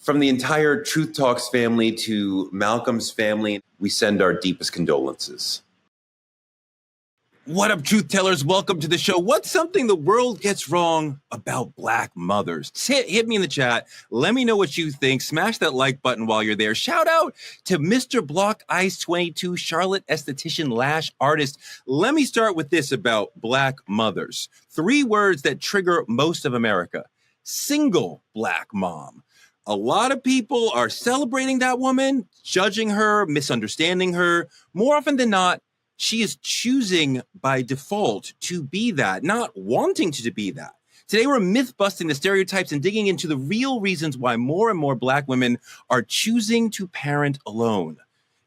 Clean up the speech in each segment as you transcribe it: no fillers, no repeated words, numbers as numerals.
From the entire Truth Talks family to Malcolm's family, we send our deepest condolences. What up, truth tellers? Welcome to the show. What's something the world gets wrong about Black mothers? Hit me in the chat. Let me know what you think. Smash that like button while you're there. Shout out to Mr. Block Ice 22, Charlotte esthetician lash artist. Let me start with this about Black mothers. 3 words that trigger most of America. Single Black mom. A lot of people are celebrating that woman, judging her, misunderstanding her. More often than not, she is choosing by default to be that, not wanting to be that. Today, we're myth-busting the stereotypes and digging into the real reasons why more and more Black women are choosing to parent alone.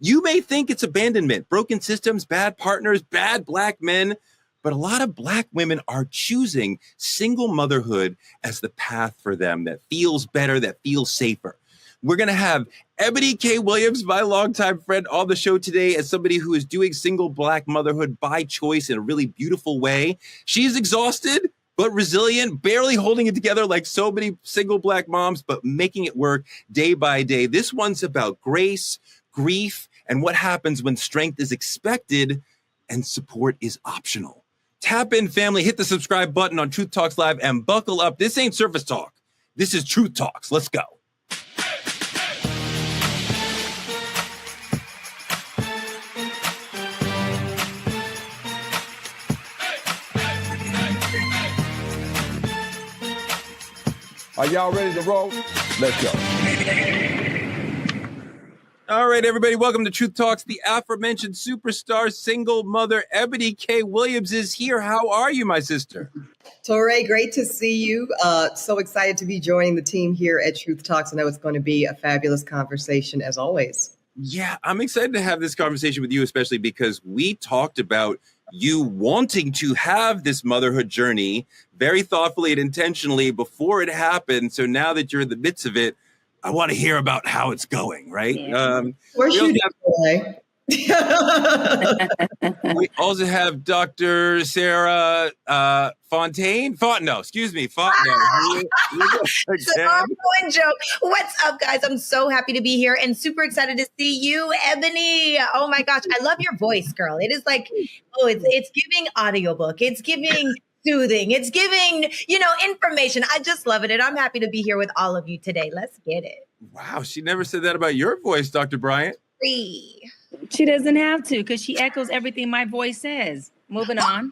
You may think it's abandonment, broken systems, bad partners, bad Black men, but a lot of Black women are choosing single motherhood as the path for them that feels better, that feels safer. We're going to have EBONI K Williams, my longtime friend, on the show today as somebody who is doing single Black motherhood by choice in a really beautiful way. She's exhausted, but resilient, barely holding it together like so many single Black moms, but making it work day by day. This one's about grace, grief, and what happens when strength is expected and support is optional. Tap in, family, hit the subscribe button on Truth Talks Live and buckle up. This ain't surface talk. This is Truth Talks. Let's go. Are y'all ready to roll? Let's go. All right, everybody, welcome to Truth Talks. The aforementioned superstar single mother, EBONI K Williams, is here. How are you, my sister? Torre, great to see you. So excited to be joining the team here at Truth Talks. I know it's going to be a fabulous conversation as always. Yeah, I'm excited to have this conversation with you, especially because we talked about you wanting to have this motherhood journey very thoughtfully and intentionally before it happened. So now that you're in the midst of it, I want to hear about how it's going, right? Yeah. Where's you today? We also have Dr. Sarah Fontaine. Fontenot. It's an ongoing joke. What's up, guys? I'm so happy to be here and super excited to see you, EBONI. Oh my gosh, I love your voice, girl. It is like, it's giving audiobook. It's giving soothing. It's giving, information. I just love it. And I'm happy to be here with all of you today. Let's get it. Wow, she never said that about your voice, Dr. Bryant. She doesn't have to because she echoes everything my voice says. Moving on.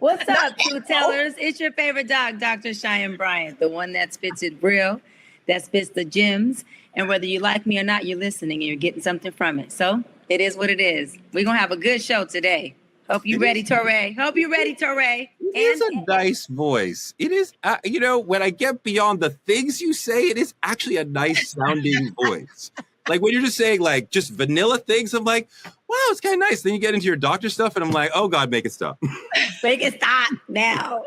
What's up, truth tellers? It's your favorite doc, Dr. Cheyenne Bryant, the one that spits it real, that spits the gems. And whether you like me or not, you're listening and you're getting something from it. So it is what it is. We're going to have a good show today. Hope you're ready, Torre. It is a nice voice. It is, when I get beyond the things you say, it is actually a nice sounding voice. Like when you're just saying like just vanilla things, I'm like, wow, it's kind of nice. Then you get into your doctor stuff and I'm like, oh God, make it stop. Make it stop now.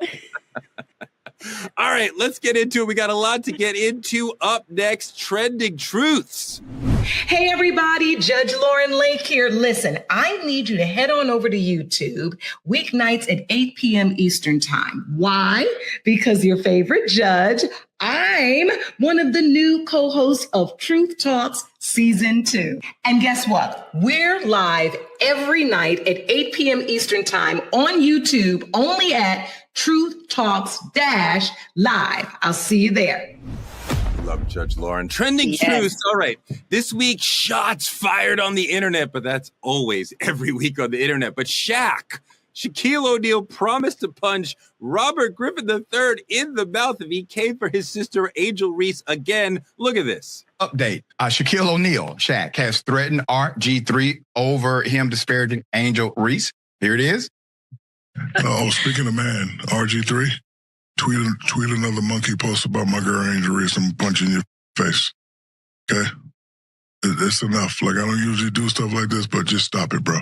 All right, let's get into it. We got a lot to get into. Up next, trending truths. Hey everybody, Judge Lauren Lake here. Listen, I need you to head on over to YouTube weeknights at 8 p.m. Eastern time. Why? Because your favorite judge, I'm one of the new co-hosts of Truth Talks Season 2. And guess what? We're live every night at 8 p.m. Eastern time on YouTube, only at Truth Talks-Live. I'll see you there. Love Judge Lauren. Trending truths. All right. This week, shots fired on the internet, but that's always every week on the internet. But Shaquille O'Neal promised to punch Robert Griffin III in the mouth if he came for his sister, Angel Reese, again. Look at this. Update. Shaquille O'Neal, Shaq, has threatened RG3 over him disparaging Angel Reese. Here it is. Speaking of man, RG3, tweet another monkey post about my girl Angel Reese. I'm punching your face. Okay? It's enough. Like, I don't usually do stuff like this, but just stop it, bro.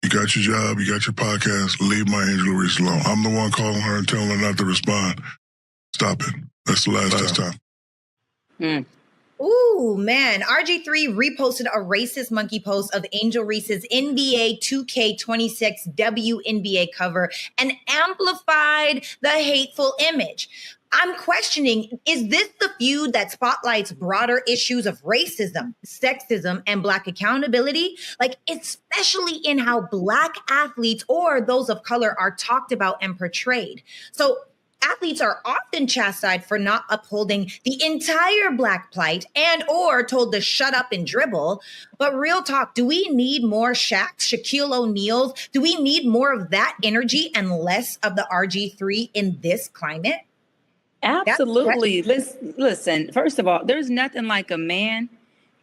You got your job, you got your podcast, leave my Angel Reese alone. I'm the one calling her and telling her not to respond. Stop it. That's the last time. Ooh, man. RG3 reposted a racist monkey post of Angel Reese's NBA 2K26 WNBA cover and amplified the hateful image. I'm questioning, is this the feud that spotlights broader issues of racism, sexism, and Black accountability? Like, especially in how Black athletes or those of color are talked about and portrayed. So athletes are often chastised for not upholding the entire Black plight and or told to shut up and dribble. But real talk, do we need more Shaqs, Shaquille O'Neals? Do we need more of that energy and less of the RG3 in this climate? Absolutely. Listen, first of all, there's nothing like a man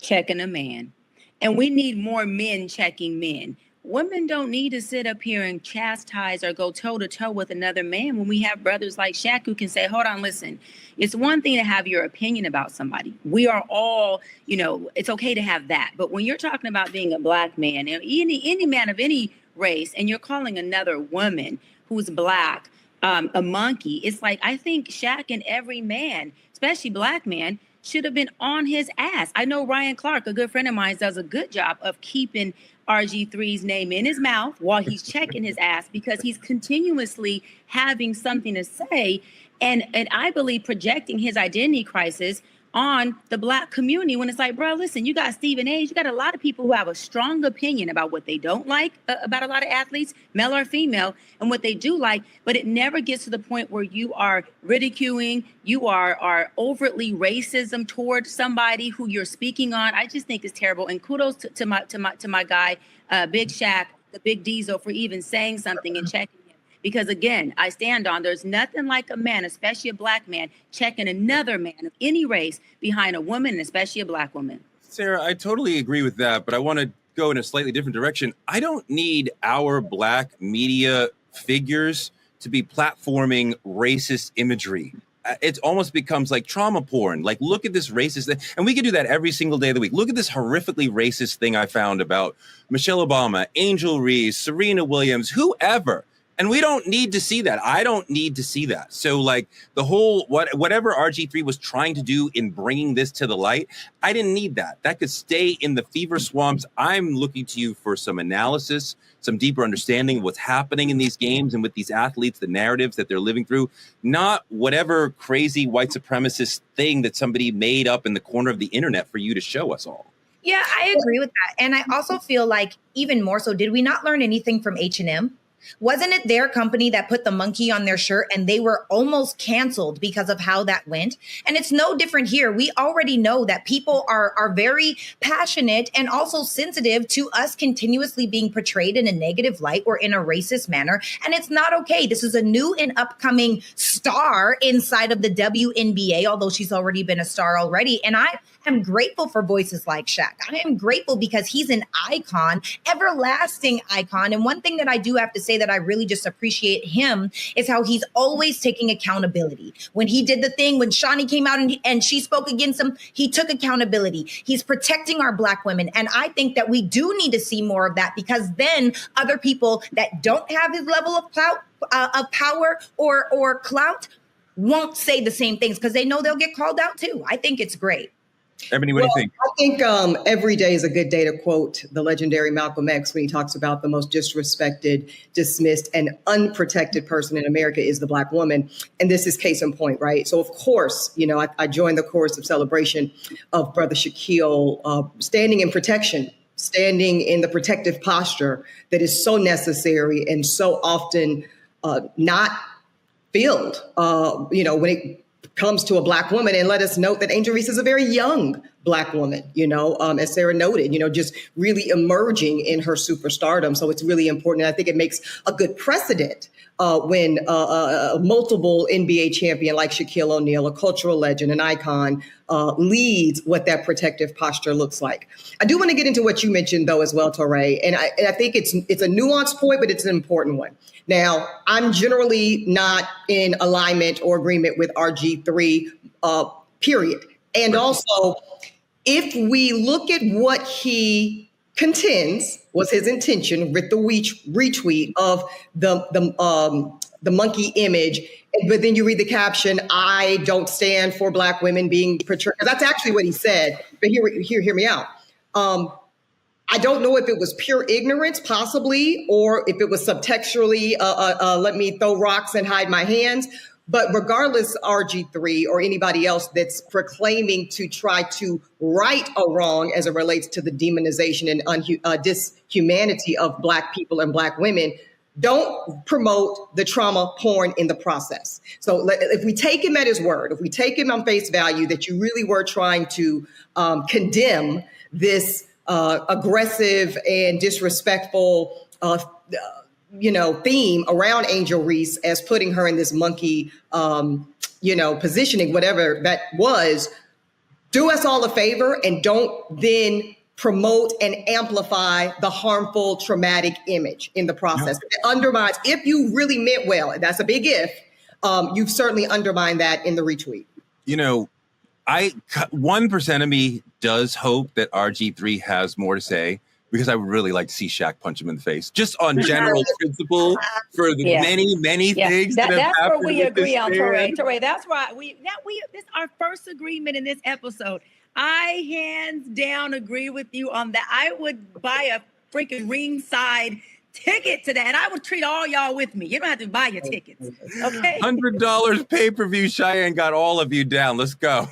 checking a man. And we need more men checking men. Women don't need to sit up here and chastise or go toe to toe with another man when we have brothers like Shaq who can say, hold on, listen, it's one thing to have your opinion about somebody. We are all, it's okay to have that. But when you're talking about being a Black man, and any man of any race, and you're calling another woman who's Black a monkey, it's like, I think Shaq and every man, especially Black man, should have been on his ass. I know Ryan Clark, a good friend of mine, does a good job of keeping RG3's name in his mouth while he's checking his ass, because he's continuously having something to say, and I believe projecting his identity crisis on the Black community, when it's like, bro, listen, you got Stephen A. You got a lot of people who have a strong opinion about what they don't like about a lot of athletes, male or female, and what they do like, but it never gets to the point where you are ridiculing, you are overtly racism towards somebody who you're speaking on. I just think it's terrible. And kudos to my guy, Big Shaq, the Big Diesel, for even saying something and checking. Because again, I stand on, there's nothing like a man, especially a Black man, checking another man of any race behind a woman, and especially a Black woman. Sarah, I totally agree with that, but I want to go in a slightly different direction. I don't need our Black media figures to be platforming racist imagery. It almost becomes like trauma porn. Like, look at this racist thing. And we can do that every single day of the week. Look at this horrifically racist thing I found about Michelle Obama, Angel Reese, Serena Williams, whoever. And we don't need to see that. I don't need to see that. So like the whole, whatever RG3 was trying to do in bringing this to the light, I didn't need that. That could stay in the fever swamps. I'm looking to you for some analysis, some deeper understanding of what's happening in these games and with these athletes, the narratives that they're living through, not whatever crazy white supremacist thing that somebody made up in the corner of the internet for you to show us all. Yeah, I agree with that. And I also feel like even more so, did we not learn anything from H&M? Wasn't it their company that put the monkey on their shirt and they were almost canceled because of how that went? And it's no different here. We already know that people are very passionate and also sensitive to us continuously being portrayed in a negative light or in a racist manner. And it's not okay. This is a new and upcoming star inside of the WNBA, although she's already been a star already. And I am grateful for voices like Shaq. I am grateful because he's an icon, everlasting icon. And one thing that I do have to say that I really just appreciate him is how he's always taking accountability. When he did the thing, when Shawnee came out and she spoke against him, he took accountability. He's protecting our Black women. And I think that we do need to see more of that, because then other people that don't have his level of clout, of power or clout won't say the same things because they know they'll get called out too. I think it's great. Ebony, what do you think? I think every day is a good day to quote the legendary Malcolm X when he talks about the most disrespected, dismissed, and unprotected person in America is the Black woman. And this is case in point, right? So, of course, I joined the chorus of celebration of Brother Shaquille standing in protection, standing in the protective posture that is so necessary and so often not filled, when it comes to a Black woman. And let us note that Angel Reese is a very young Black woman, as Sarah noted, just really emerging in her superstardom. So it's really important. And I think it makes a good precedent when a multiple NBA champion like Shaquille O'Neal, a cultural legend, an icon, leads what that protective posture looks like. I do want to get into what you mentioned, though, as well, Touré. And I think it's a nuanced point, but it's an important one. Now, I'm generally not in alignment or agreement with RG3, period. And also, if we look at what he contends was his intention with the retweet of the monkey image, but then you read the caption, "I don't stand for Black women being portrayed." That's actually what he said. But hear me out. I don't know if it was pure ignorance, possibly, or if it was subtextually, let me throw rocks and hide my hands. But regardless, RG3 or anybody else that's proclaiming to try to right a wrong as it relates to the demonization and dishumanity of Black people and Black women, don't promote the trauma porn in the process. So if we take him at his word, if we take him on face value that you really were trying to condemn this aggressive and disrespectful theme around Angel Reese as putting her in this monkey, positioning, whatever that was, do us all a favor and don't then promote and amplify the harmful, traumatic image in the process. It undermines, if you really meant well, and that's a big if, you've certainly undermined that in the retweet. 1% of me does hope that RG3 has more to say, because I would really like to see Shaq punch him in the face, just on general principle for the many things that have that's happened. where we agree on, Touré. That's why this is our first agreement in this episode. I hands down agree with you on that. I would buy a freaking ringside ticket to that, and I would treat all y'all with me. You don't have to buy your tickets, okay? $100 pay-per-view. Cheyenne got all of you down. Let's go.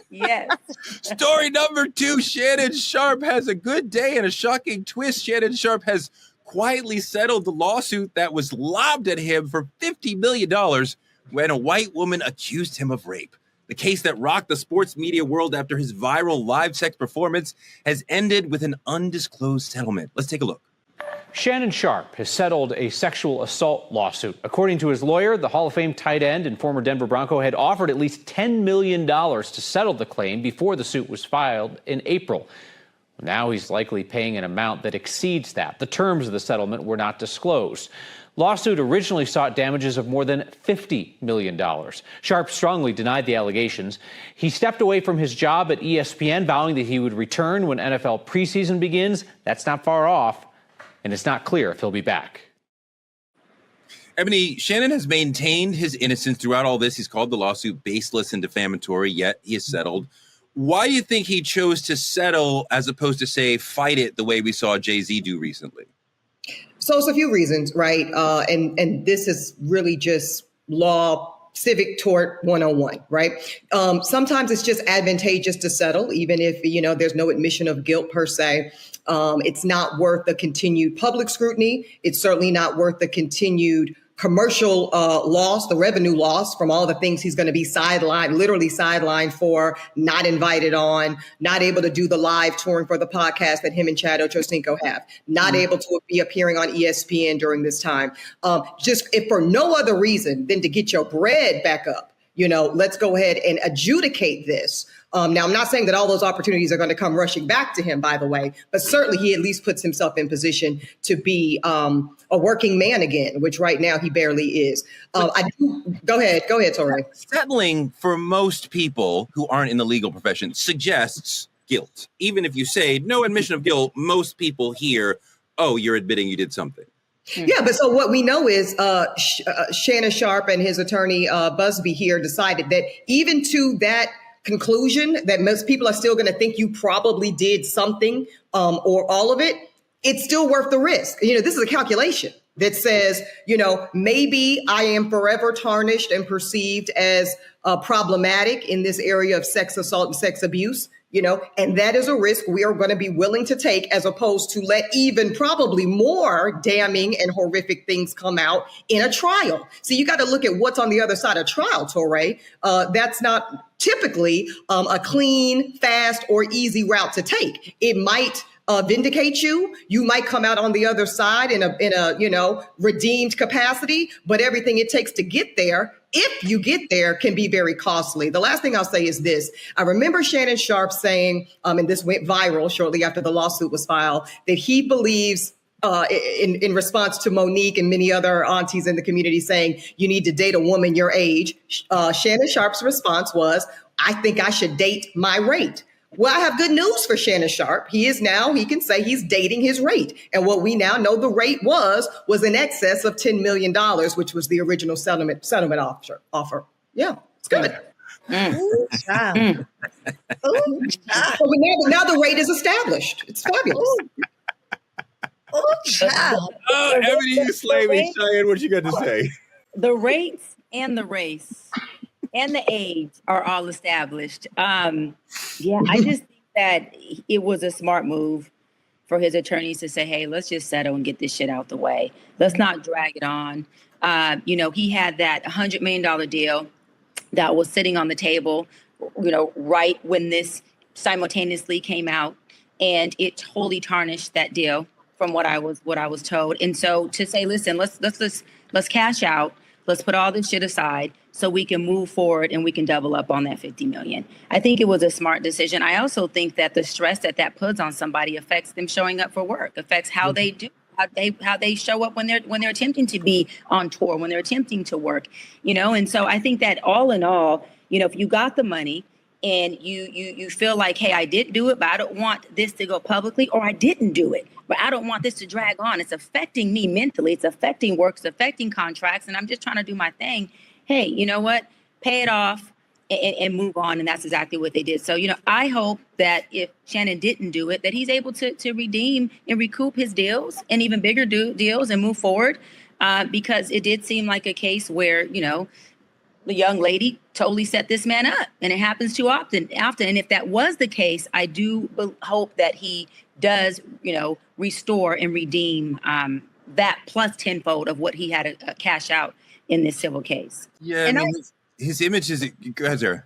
Yes. Story number 2, Shannon Sharpe has a good day and a shocking twist. Shannon Sharpe has quietly settled the lawsuit that was lobbed at him for $50 million when a white woman accused him of rape. The case that rocked the sports media world after his viral live sex performance has ended with an undisclosed settlement. Let's take a look. Shannon Sharpe has settled a sexual assault lawsuit. According to his lawyer, the Hall of Fame tight end and former Denver Bronco had offered at least $10 million to settle the claim before the suit was filed in April. Now he's likely paying an amount that exceeds that. The terms of the settlement were not disclosed. Lawsuit originally sought damages of more than $50 million. Sharpe strongly denied the allegations. He stepped away from his job at ESPN, vowing that he would return when NFL preseason begins. That's not far off, and it's not clear if he'll be back. Ebony, Shannon has maintained his innocence throughout all this. He's called the lawsuit baseless and defamatory, yet he has settled. Why do you think he chose to settle as opposed to, say, fight it the way we saw Jay-Z do recently? So it's a few reasons, right? And this is really just civic tort 101, right? Sometimes it's just advantageous to settle, even if, there's no admission of guilt per se. It's not worth the continued public scrutiny. It's certainly not worth the continued commercial loss, the revenue loss from all the things he's going to be literally sidelined for, not invited on, not able to do the live touring for the podcast that him and Chad Ochocinco have, not able to be appearing on ESPN during this time. Just if for no other reason than to get your bread back up, let's go ahead and adjudicate this. Now, I'm not saying that all those opportunities are going to come rushing back to him, by the way, but certainly he at least puts himself in position to be a working man again, which right now he barely is. Go ahead, Torrey. Settling for most people who aren't in the legal profession suggests guilt. Even if you say no admission of guilt, most people hear, oh, you're admitting you did something. Yeah, but so what we know is Shannon Sharpe and his attorney Busby here decided that even to that conclusion that most people are still going to think you probably did something or all of it, it's still worth the risk. This is a calculation that says, maybe I am forever tarnished and perceived as problematic in this area of sex assault and sex abuse. And that is a risk we are going to be willing to take, as opposed to let even probably more damning and horrific things come out in a trial. So you got to look at what's on the other side of trial, Torrey. That's not typically a clean, fast, or easy route to take. It might vindicate you. You might come out on the other side in a redeemed capacity, but everything it takes to get there, if you get there, can be very costly. The last thing I'll say is this. I remember Shannon Sharpe saying, and this went viral shortly after the lawsuit was filed, that he believes in response to Monique and many other aunties in the community saying, you need to date a woman your age. Shannon Sharpe's response was, I think I should date my rate. Well, I have good news for Shannon Sharpe. He can say he's dating his rate. And what we now know the rate was in excess of $10 million, which was the original settlement offer. Yeah, it's good. Ooh, child. Ooh, child. So now the rate is established. It's fabulous. Ooh, child. Ebony, you slay me. Cheyenne, what you got to say? The rates and the race and the age are all established. Yeah, I just think that it was a smart move for his attorneys to say, hey, let's just settle and get this shit out the way. Let's not drag it on. He had that $100 million deal that was sitting on the table, right when this simultaneously came out, and it totally tarnished that deal from what I was told. And so to say, listen, let's cash out, let's put all this shit aside so we can move forward and we can double up on that 50 million. I think it was a smart decision. I also think that the stress that puts on somebody affects them showing up for work, affects how they do, how they show up when they're attempting to be on tour, when they're attempting to work, And so I think that all in all, if you got the money and you feel like, hey, I did do it, but I don't want this to go publicly, or I didn't do it, but I don't want this to drag on. It's affecting me mentally. It's affecting work. It's affecting contracts. And I'm just trying to do my thing. Hey, you know what? Pay it off and move on. And that's exactly what they did. So, I hope that if Shannon didn't do it, that he's able to redeem and recoup his deals and even bigger deals and move forward, because it did seem like a case where, the young lady totally set this man up, and it happens too often. And if that was the case, I do hope that he does, restore and redeem that plus tenfold of what he had to cash out in this civil case. Yeah, and his image is, go ahead, Sarah.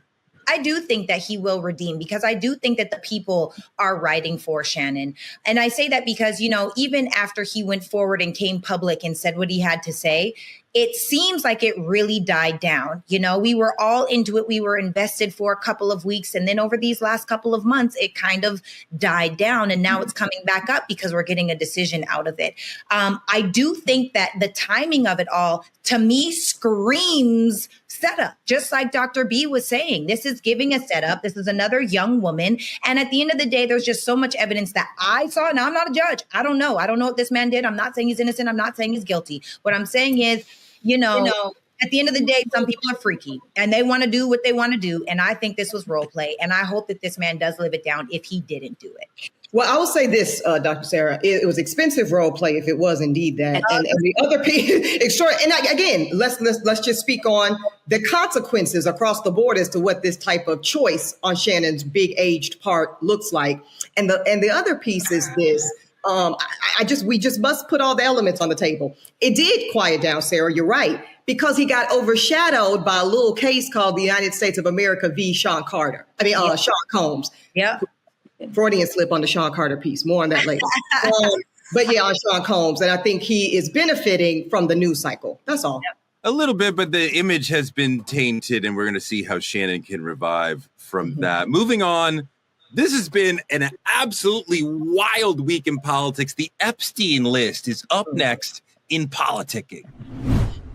I do think that he will redeem, because I do think that the people are writing for Shannon. And I say that because, even after he went forward and came public and said what he had to say, it seems like it really died down. We were all into it. We were invested for a couple of weeks. And then over these last couple of months, it kind of died down. And now it's coming back up because we're getting a decision out of it. I do think that the timing of it all, to me, screams setup. Just like Dr. B was saying, this is giving a setup. This is another young woman. And at the end of the day, there's just so much evidence that I saw. Now, I'm not a judge. I don't know. I don't know what this man did. I'm not saying he's innocent. I'm not saying he's guilty. What I'm saying is, at the end of the day, some people are freaky and they want to do what they want to do. And I think this was role play. And I hope that this man does live it down if he didn't do it. Well, I will say this, Dr. Sarah, it was expensive role play if it was indeed that. And the other piece, and again, let's just speak on the consequences across the board as to what this type of choice on Shannon's big aged part looks like. And the other piece is this. We just must put all the elements on the table. It did quiet down, Sarah. You're right, because he got overshadowed by a little case called the United States of America v. Sean Combs. Yeah. Freudian slip on the Sean Carter piece. More on that later. But yeah, on Sean Combs. And I think he is benefiting from the news cycle. That's all. A little bit, but the image has been tainted, and we're going to see how Shannon can revive from that. Moving on. This has been an absolutely wild week in politics. The Epstein list is up next in politicking.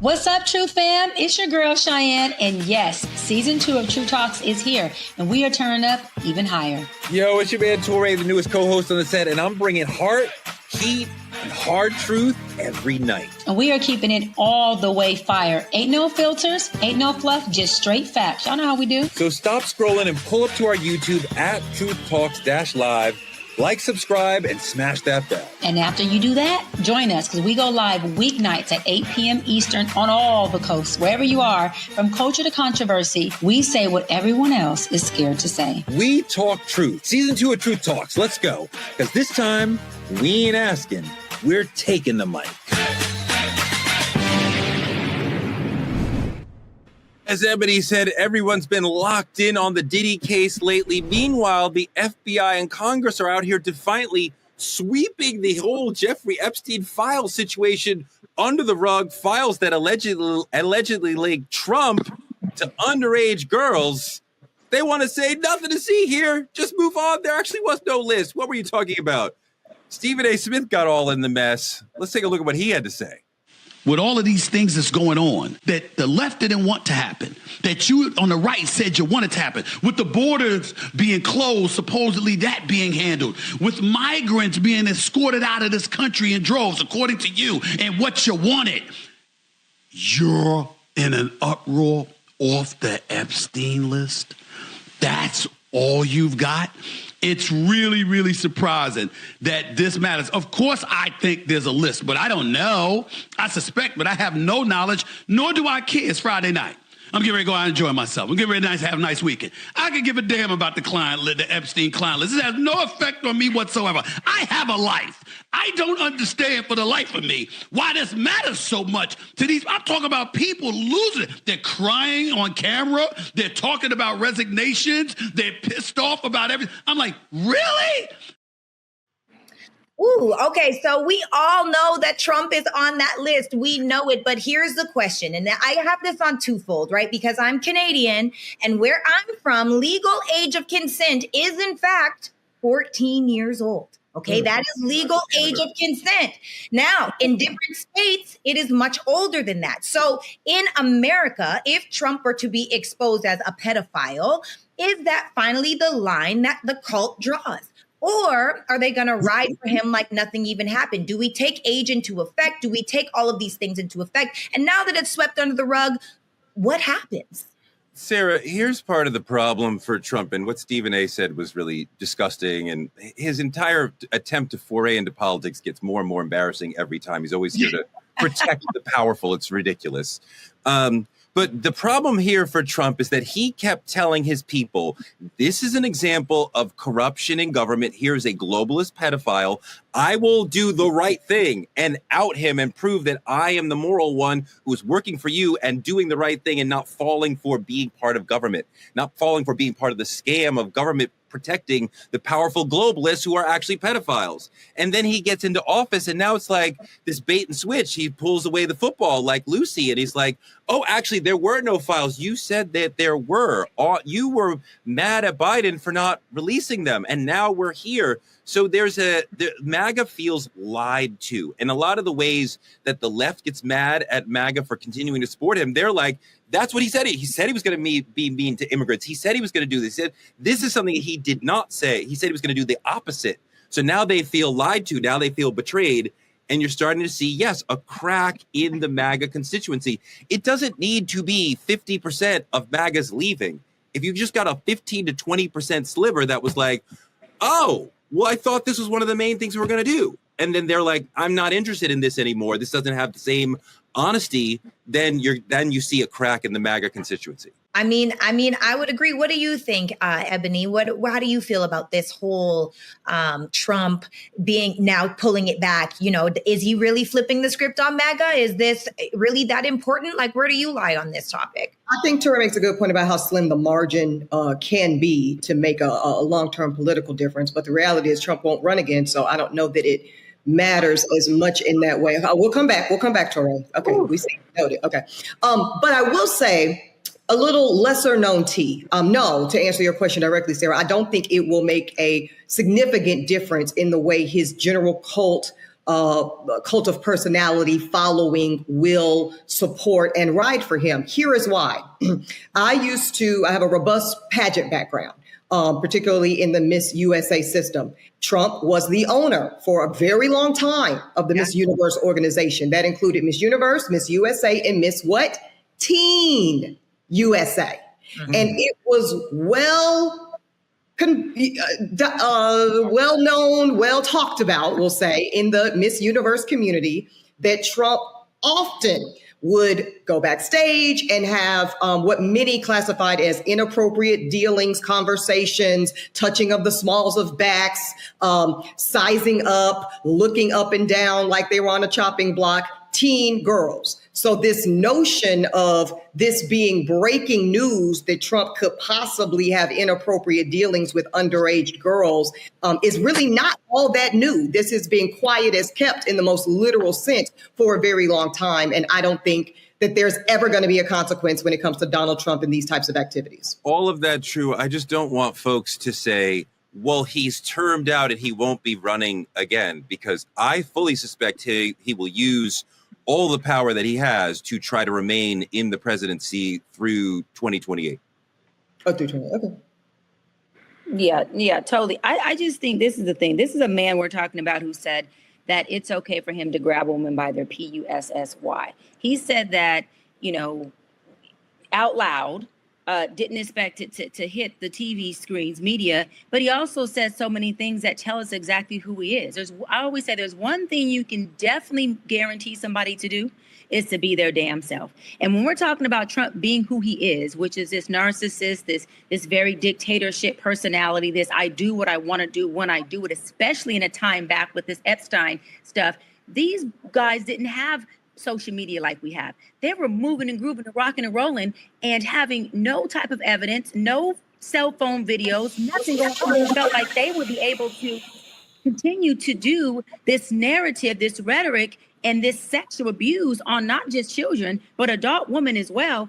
What's up, True Fam? It's your girl, Cheyenne. And yes, season 2 of True Talks is here, and we are turning up even higher. Yo, it's your man, Torre, the newest co-host on the set, and I'm bringing heart, heat, and hard truth every night. And we are keeping it all the way fire. Ain't no filters, ain't no fluff, just straight facts. Y'all know how we do. So stop scrolling and pull up to our YouTube at Truth Talks-Live. Like, subscribe, and smash that bell. And after you do that, join us, because we go live weeknights at 8 p.m. Eastern on all the coasts. Wherever you are, from culture to controversy, we say what everyone else is scared to say. We talk truth. Season 2 of Truth Talks. Let's go. Because this time, we ain't asking. We're taking the mic. As Ebony said, everyone's been locked in on the Diddy case lately. Meanwhile, the FBI and Congress are out here defiantly sweeping the whole Jeffrey Epstein file situation under the rug. Files that allegedly linked Trump to underage girls. They want to say nothing to see here. Just move on. There actually was no list. What were you talking about? Stephen A. Smith got all in the mess. Let's take a look at what he had to say. With all of these things that's going on, that the left didn't want to happen, that you on the right said you wanted to happen, with the borders being closed, supposedly that being handled, with migrants being escorted out of this country in droves, according to you, and what you wanted, you're in an uproar off the Epstein list. That's all you've got? It's really, really surprising that this matters. Of course, I think there's a list, but I don't know. I suspect, but I have no knowledge, nor do I care. It's Friday night. I'm getting ready to go out and enjoy myself. I'm getting ready to have a nice weekend. I could give a damn about the client list, the Epstein client list. It has no effect on me whatsoever. I have a life. I don't understand for the life of me why this matters so much to these. I'm talking about people losing it. They're crying on camera. They're talking about resignations. They're pissed off about everything. I'm like, really? Ooh, okay. So we all know that Trump is on that list. We know it. But here's the question. And I have this on twofold, right? Because I'm Canadian, and where I'm from, legal age of consent is, in fact, 14 years old. Okay, that is legal age of consent. Now, in different states, it is much older than that. So in America, if Trump were to be exposed as a pedophile, is that finally the line that the cult draws? Or are they going to ride for him like nothing even happened? Do we take age into effect? Do we take all of these things into effect? And now that it's swept under the rug, what happens? Sarah, here's part of the problem for Trump, and what Stephen A. said was really disgusting, and his entire attempt to foray into politics gets more and more embarrassing every time. He's always here to protect the powerful. It's ridiculous. But the problem here for Trump is that he kept telling his people, this is an example of corruption in government. Here's a globalist pedophile. I will do the right thing and out him and prove that I am the moral one who's working for you and doing the right thing and not falling for being part of government, not falling for being part of the scam of government protecting the powerful globalists who are actually pedophiles. And then he gets into office, and now it's like this bait and switch. He pulls away the football like Lucy, and he's like, oh, actually, there were no files. You said that there were. You were mad at Biden for not releasing them, and now we're here. So the MAGA feels lied to. And a lot of the ways that the left gets mad at MAGA for continuing to support him, they're like, that's what he said. He said he was going to be mean to immigrants. He said he was going to do this. He said, this is something he did not say. He said he was going to do the opposite. So now they feel lied to. Now they feel betrayed. And you're starting to see, yes, a crack in the MAGA constituency. It doesn't need to be 50% of MAGAs leaving. If you've just got a 15 to 20% sliver that was like, oh, well, I thought this was one of the main things we were going to do. And then they're like, I'm not interested in this anymore. This doesn't have the same honesty. Then you see a crack in the MAGA constituency. I mean, I would agree. What do you think, Ebony? How do you feel about this whole Trump being now pulling it back? You know, is he really flipping the script on MAGA? Is this really that important? Like, where do you lie on this topic? I think Tura makes a good point about how slim the margin can be to make a long-term political difference. But the reality is Trump won't run again. So I don't know that it matters as much in that way. We'll come back, Tura. Okay, ooh. We see. Noted. Okay. But I will say, a little lesser known tea. No, to answer your question directly, Sarah, I don't think it will make a significant difference in the way his general cult of personality following will support and ride for him. Here is why. I have a robust pageant background, particularly in the Miss USA system. Trump was the owner for a very long time of the Miss Universe organization. That included Miss Universe, Miss USA, and Miss what? Teen USA. Mm-hmm. And it was well known, well talked about, we'll say, in the Miss Universe community that Trump often would go backstage and have what many classified as inappropriate dealings, conversations, touching of the smalls of backs, sizing up, looking up and down like they were on a chopping block, teen girls. So this notion of this being breaking news that Trump could possibly have inappropriate dealings with underage girls is really not all that new. This has been quiet as kept in the most literal sense for a very long time. And I don't think that there's ever going to be a consequence when it comes to Donald Trump and these types of activities. All of that true. I just don't want folks to say, well, he's termed out and he won't be running again, because I fully suspect he will use all the power that he has to try to remain in the presidency through 2028. Oh, through 2028. Okay. Yeah, totally. I just think this is the thing. This is a man we're talking about who said that it's okay for him to grab a woman by their PUSSY. He said that, out loud, didn't expect it to hit the TV screens, media, but he also said so many things that tell us exactly who he is. I always say there's one thing you can definitely guarantee somebody to do is to be their damn self. And when we're talking about Trump being who he is, which is this narcissist, this very dictatorship personality, this I do what I want to do when I do it, especially in a time back with this Epstein stuff, these guys didn't have social media like we have. They were moving and grooving and rocking and rolling and having no type of evidence, no cell phone videos, nothing going on. It felt like they would be able to continue to do this narrative, this rhetoric, and this sexual abuse on not just children, but adult women as well,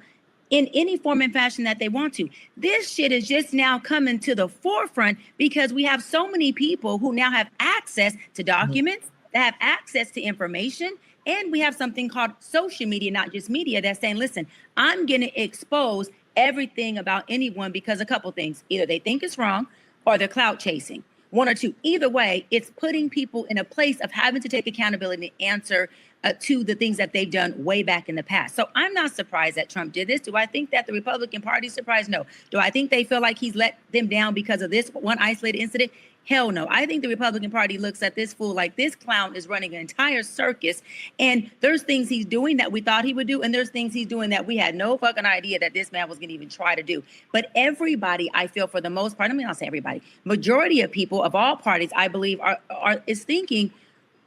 in any form and fashion that they want to. This shit is just now coming to the forefront because we have so many people who now have access to documents, that have access to information, and we have something called social media, not just media, that's saying, listen, I'm going to expose everything about anyone because a couple things. Either they think it's wrong or they're clout chasing. One or two. Either way, it's putting people in a place of having to take accountability and answer to the things that they've done way back in the past. So I'm not surprised that Trump did this. Do I think that the Republican Party is surprised? No. Do I think they feel like he's let them down because of this one isolated incident? Hell no. I think the Republican Party looks at this fool like this clown is running an entire circus. And there's things he's doing that we thought he would do. And there's things he's doing that we had no fucking idea that this man was going to even try to do. But everybody, I feel for the most part, I mean, I'll say everybody, majority of people of all parties, I believe is thinking,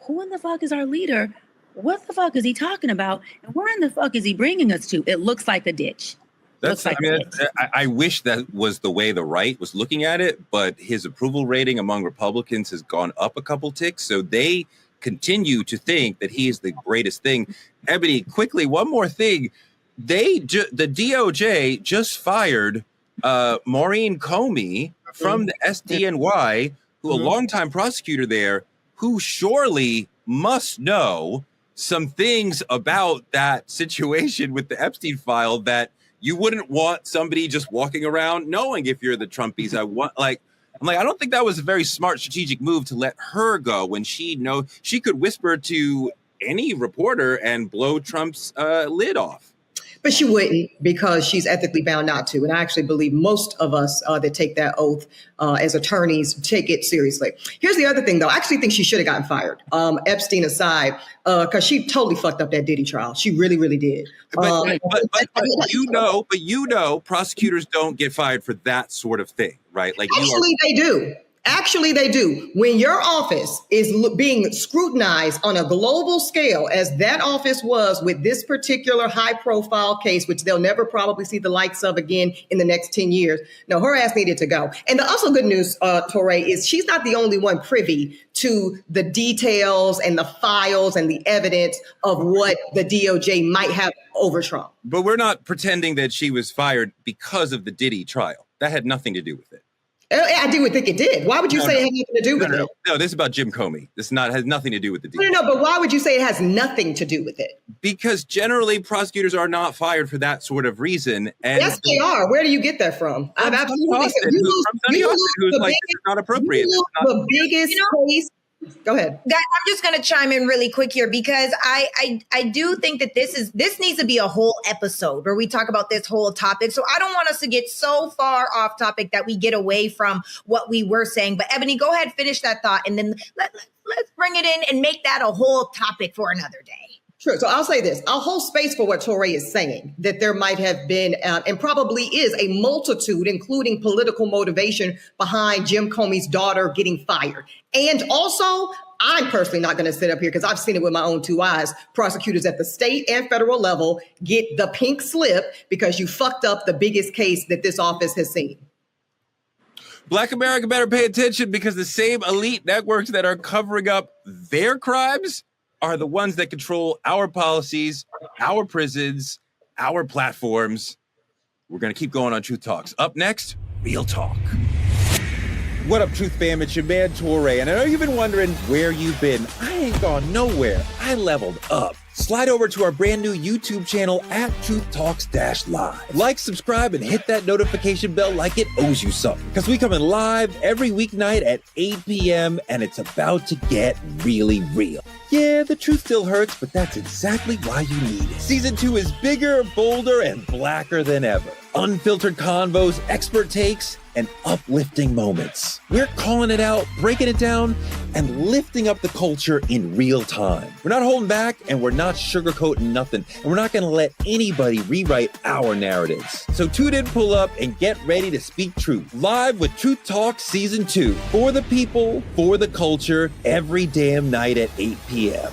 who in the fuck is our leader? What the fuck is he talking about? And where in the fuck is he bringing us to? It looks like a ditch. I wish that was the way the right was looking at it, but his approval rating among Republicans has gone up a couple ticks. So they continue to think that he is the greatest thing. Ebony, quickly, one more thing. The DOJ just fired Maureen Comey from the SDNY, who a longtime prosecutor there, who surely must know some things about that situation with the Epstein file that you wouldn't want somebody just walking around knowing if you're the Trumpies. I'm like, I don't think that was a very smart strategic move to let her go when she could whisper to any reporter and blow Trump's lid off. But she wouldn't, because she's ethically bound not to. And I actually believe most of us that take that oath as attorneys take it seriously. Here's the other thing, though. I actually think she should have gotten fired, Epstein aside, because she totally fucked up that Diddy trial. She really, really did. But you know, prosecutors don't get fired for that sort of thing, right? Like they do. Actually, they do. When your office is being scrutinized on a global scale, as that office was with this particular high-profile case, which they'll never probably see the likes of again in the next 10 years. No, her ass needed to go. And the also good news, Touré, is she's not the only one privy to the details and the files and the evidence of what the DOJ might have over Trump. But we're not pretending that she was fired because of the Diddy trial. That had nothing to do with it. I do think it did. Why would you say it had nothing to do with it? No, this is about Jim Comey. This has nothing to do with the deal. No, but why would you say it has nothing to do with it? Because generally prosecutors are not fired for that sort of reason. And yes, they are. Where do you get that from? I've absolutely who's like, it's not appropriate. The biggest case. Go ahead. Guys, I'm just going to chime in really quick here because I do think that this needs to be a whole episode where we talk about this whole topic. So I don't want us to get so far off topic that we get away from what we were saying. But Ebony, go ahead, finish that thought, and then let's bring it in and make that a whole topic for another day. Sure. So I'll say this. I'll hold space for what Touré is saying, that there might have been and probably is a multitude, including political motivation behind Jim Comey's daughter getting fired. And also, I'm personally not going to sit up here because I've seen it with my own two eyes. Prosecutors at the state and federal level get the pink slip because you fucked up the biggest case that this office has seen. Black America better pay attention because the same elite networks that are covering up their crimes are the ones that control our policies, our prisons, our platforms. We're going to keep going on Truth Talks. Up next, Real Talk. What up, Truth fam? It's your man, Touré. And I know you've been wondering where you've been. I ain't gone nowhere. I leveled up. Slide over to our brand new YouTube channel at Truth Talks-Live. Like, subscribe, and hit that notification bell like it owes you something. Because we come in live every weeknight at 8 p.m. and it's about to get really real. Yeah, the truth still hurts, but that's exactly why you need it. Season 2 is bigger, bolder, and blacker than ever. unfiltered convos, expert takes, and uplifting moments. We're calling it out, breaking it down, and lifting up the culture in real time. We're not holding back, and we're not sugarcoating nothing, and we're not going to let anybody rewrite our narratives. So tune in, pull up, and get ready to speak truth. Live with Truth Talk Season 2. For the people, for the culture, every damn night at 8 p.m.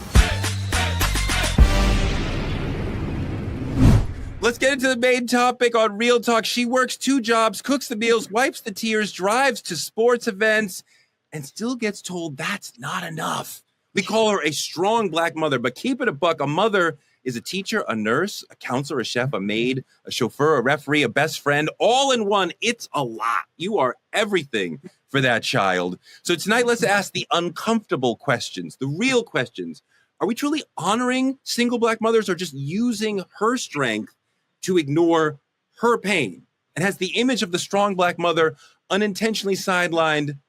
Let's get into the main topic on Real Talk. She works 2 jobs, cooks the meals, wipes the tears, drives to sports events, and still gets told that's not enough. We call her a strong Black mother, but keep it a buck. A mother is a teacher, a nurse, a counselor, a chef, a maid, a chauffeur, a referee, a best friend, all in one. It's a lot. You are everything for that child. So tonight, let's ask the uncomfortable questions, the real questions. Are we truly honoring single Black mothers or just using her strength to ignore her pain? And has the image of the strong Black mother unintentionally sidelined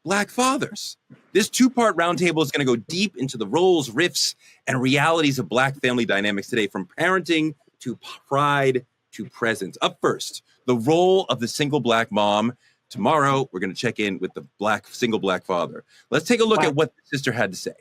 Black fathers? This 2-part roundtable is going to go deep into the roles, rifts, and realities of Black family dynamics today, from parenting to pride to presence. Up first, the role of the single Black mom. Tomorrow, we're going to check in with the single Black father. Let's take a look at what the sister had to say.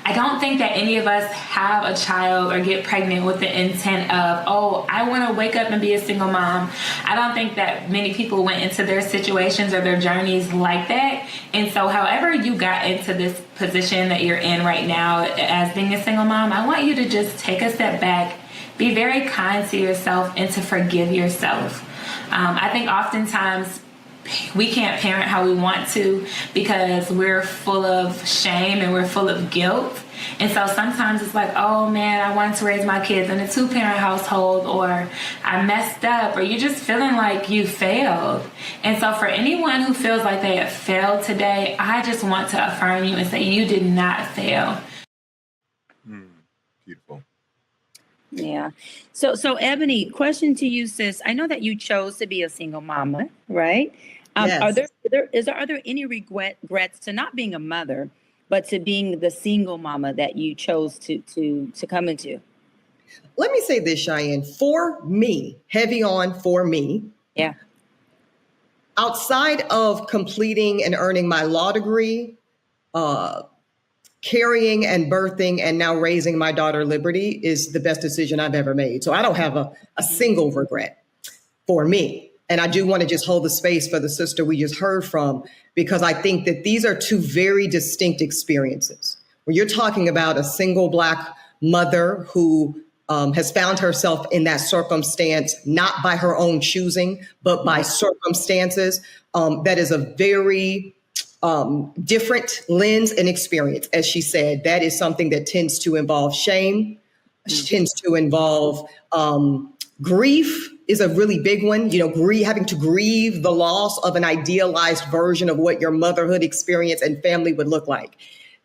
I don't think that any of us have a child or get pregnant with the intent of, oh, I want to wake up and be a single mom. I don't think that many people went into their situations or their journeys like that. And so however you got into this position that you're in right now as being a single mom, I want you to just take a step back, be very kind to yourself, and to forgive yourself. I think oftentimes we can't parent how we want to because we're full of shame and we're full of guilt. And so sometimes it's like, oh man, I wanted to raise my kids in a 2-parent household, or I messed up, or you're just feeling like you failed. And so for anyone who feels like they have failed today, I just want to affirm you and say you did not fail. Beautiful. Yeah. So Ebony, question to you, sis. I know that you chose to be a single mama, right? Yes. Are there any regrets to not being a mother, but to being the single mama that you chose to come into? Let me say this, Cheyenne. For me, heavy on for me. Yeah. Outside of completing and earning my law degree, carrying and birthing and now raising my daughter Liberty is the best decision I've ever made. So I don't have a single regret for me. And I do want to just hold the space for the sister we just heard from, because I think that these are 2 very distinct experiences. When you're talking about a single Black mother who has found herself in that circumstance, not by her own choosing, but by circumstances, that is a very different lens and experience. As she said, that is something that tends to involve shame, tends to involve grief is a really big one. You know, having to grieve the loss of an idealized version of what your motherhood experience and family would look like.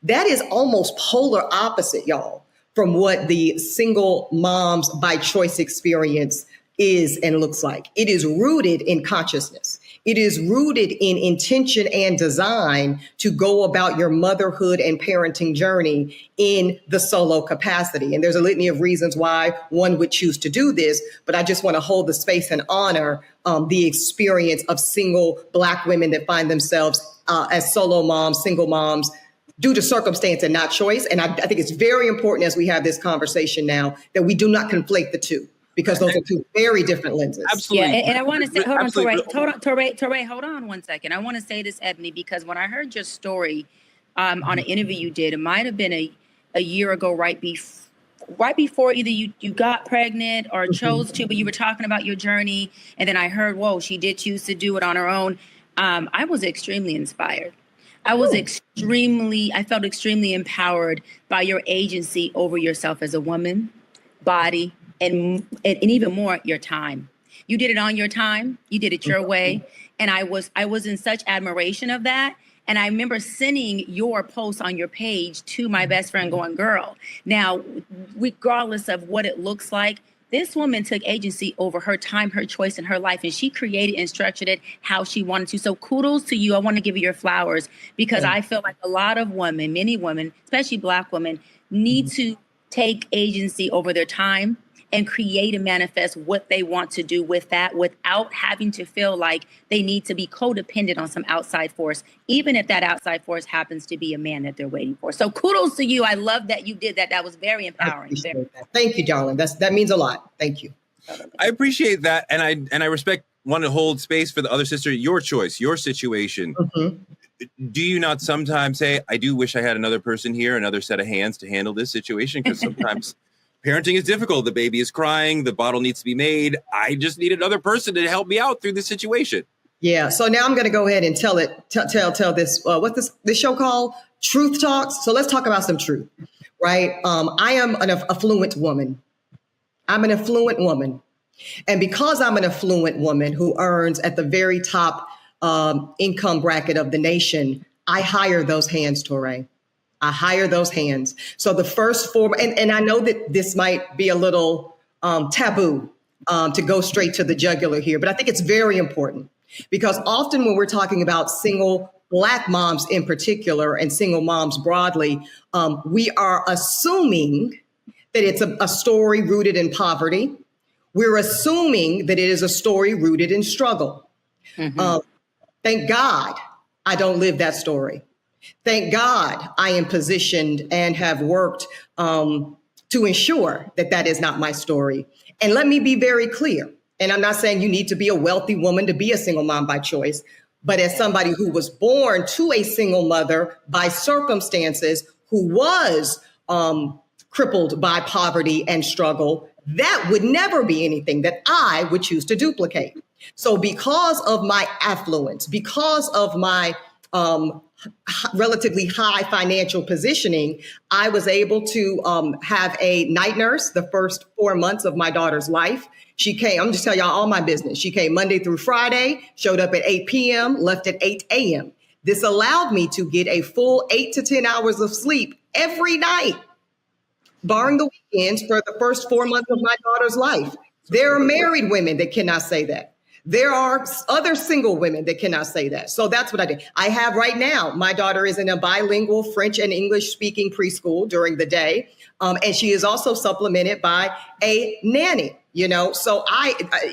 That is almost polar opposite, y'all, from what the single moms by choice experience is and looks like. It is rooted in consciousness. It is rooted in intention and design to go about your motherhood and parenting journey in the solo capacity. And there's a litany of reasons why one would choose to do this, but I just want to hold the space and honor the experience of single Black women that find themselves as solo moms, single moms, due to circumstance and not choice. And I think it's very important as we have this conversation now that we do not conflate the 2. Because those are 2 very different lenses. Absolutely. Yeah, and I want to say, hold on, Touré, hold on one second. I want to say this, Ebony, because when I heard your story on an interview you did, it might have been a year ago, right before either you got pregnant or chose to, but you were talking about your journey. And then I heard, whoa, she did choose to do it on her own. I was extremely inspired. I felt extremely empowered by your agency over yourself as a woman, body, and even more, your time. You did it on your time. You did it your way. And I was in such admiration of that. And I remember sending your post on your page to my best friend going, girl, now, regardless of what it looks like, this woman took agency over her time, her choice, and her life, and she created and structured it how she wanted to. So kudos to you. I want to give you your flowers because I feel like a lot of women, many women, especially Black women, need to take agency over their time and create and manifest what they want to do with that without having to feel like they need to be codependent on some outside force, even if that outside force happens to be a man that they're waiting for. So kudos to you. I love that you did that. That was very empowering. Thank you, darling. That means a lot. Thank you. I appreciate that. And I respect, want to hold space for the other sister, your choice, your situation. Do you not sometimes say, I do wish I had another person here, another set of hands to handle this situation? Because sometimes parenting is difficult. The baby is crying. The bottle needs to be made. I just need another person to help me out through this situation. Yeah. So now I'm going to go ahead and tell this, what's this show called? Truth Talks. So let's talk about some truth, right? I am an affluent woman. I'm an affluent woman. And because I'm an affluent woman who earns at the very top income bracket of the nation, I hire those hands, Touré. I hire those hands. So the first form, and I know that this might be a little taboo to go straight to the jugular here, but I think it's very important because often when we're talking about single Black moms in particular and single moms broadly, we are assuming that it's a story rooted in poverty. We're assuming that it is a story rooted in struggle. Thank God I don't live that story. Thank God I am positioned and have worked to ensure that that is not my story. And let me be very clear. And I'm not saying you need to be a wealthy woman to be a single mom by choice, but as somebody who was born to a single mother by circumstances, who was crippled by poverty and struggle, that would never be anything that I would choose to duplicate. So because of my affluence, because of my relatively high financial positioning, I was able to have a night nurse the first 4 months of my daughter's life. She came, I'm just telling y'all all my business. She came Monday through Friday, showed up at 8 p.m., left at 8 a.m. This allowed me to get a full 8 to 10 hours of sleep every night, barring the weekends, for the first 4 months of my daughter's life. There are married women that cannot say that. There are other single women that cannot say that. So that's what I did. I have right now, my daughter is in a bilingual French and English speaking preschool during the day. And she is also supplemented by a nanny, you know. So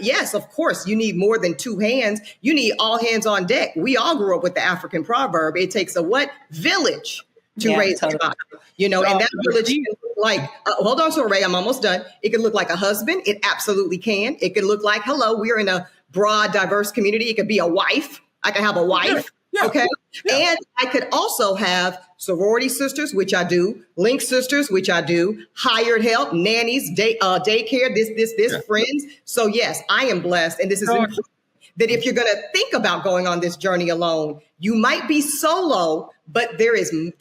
yes, of course, you need more than two hands. You need all hands on deck. We all grew up with the African proverb. It takes a what? Village to raise a child, you know, and that village can look like, hold on, Ray, I'm almost done. It can look like a husband. It absolutely can. It can look like, hello, we're in a broad, diverse community. It could be a wife. I can have a wife. Yeah. Okay. Yeah. And I could also have sorority sisters, which I do, link sisters, which I do, hired help, nannies, daycare, this, friends. So yes, I am blessed. And this is important, that if you're going to think about going on this journey alone, you might be solo, but there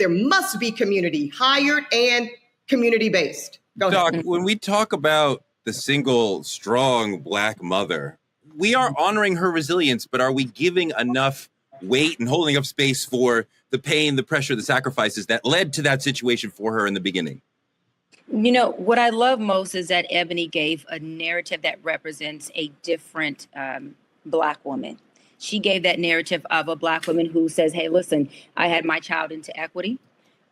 must be community, hired and community-based. Doc, when we talk about the single, strong Black mother, we are honoring her resilience, but are we giving enough weight and holding up space for the pain, the pressure, the sacrifices that led to that situation for her in the beginning? You know, what I love most is that Ebony gave a narrative that represents a different Black woman. She gave that narrative of a Black woman who says, hey, listen, I had my child into equity.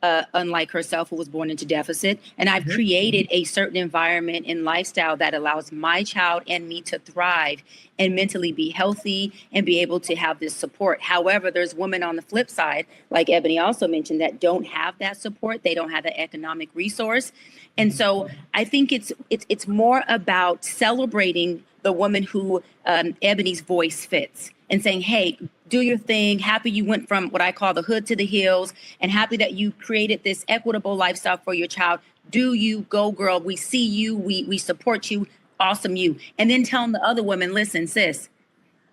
Unlike herself, who was born into deficit. And I've created a certain environment and lifestyle that allows my child and me to thrive and mentally be healthy and be able to have this support. However, there's women on the flip side, like Ebony also mentioned, that don't have that support. They don't have the economic resource. And so I think it's more about celebrating the woman who Ebony's voice fits and saying, hey, do your thing. Happy you went from what I call the hood to the hills, and happy that you created this equitable lifestyle for your child. Do you, go girl. We see you. We support you. Awesome you. And then telling the other women, listen, sis,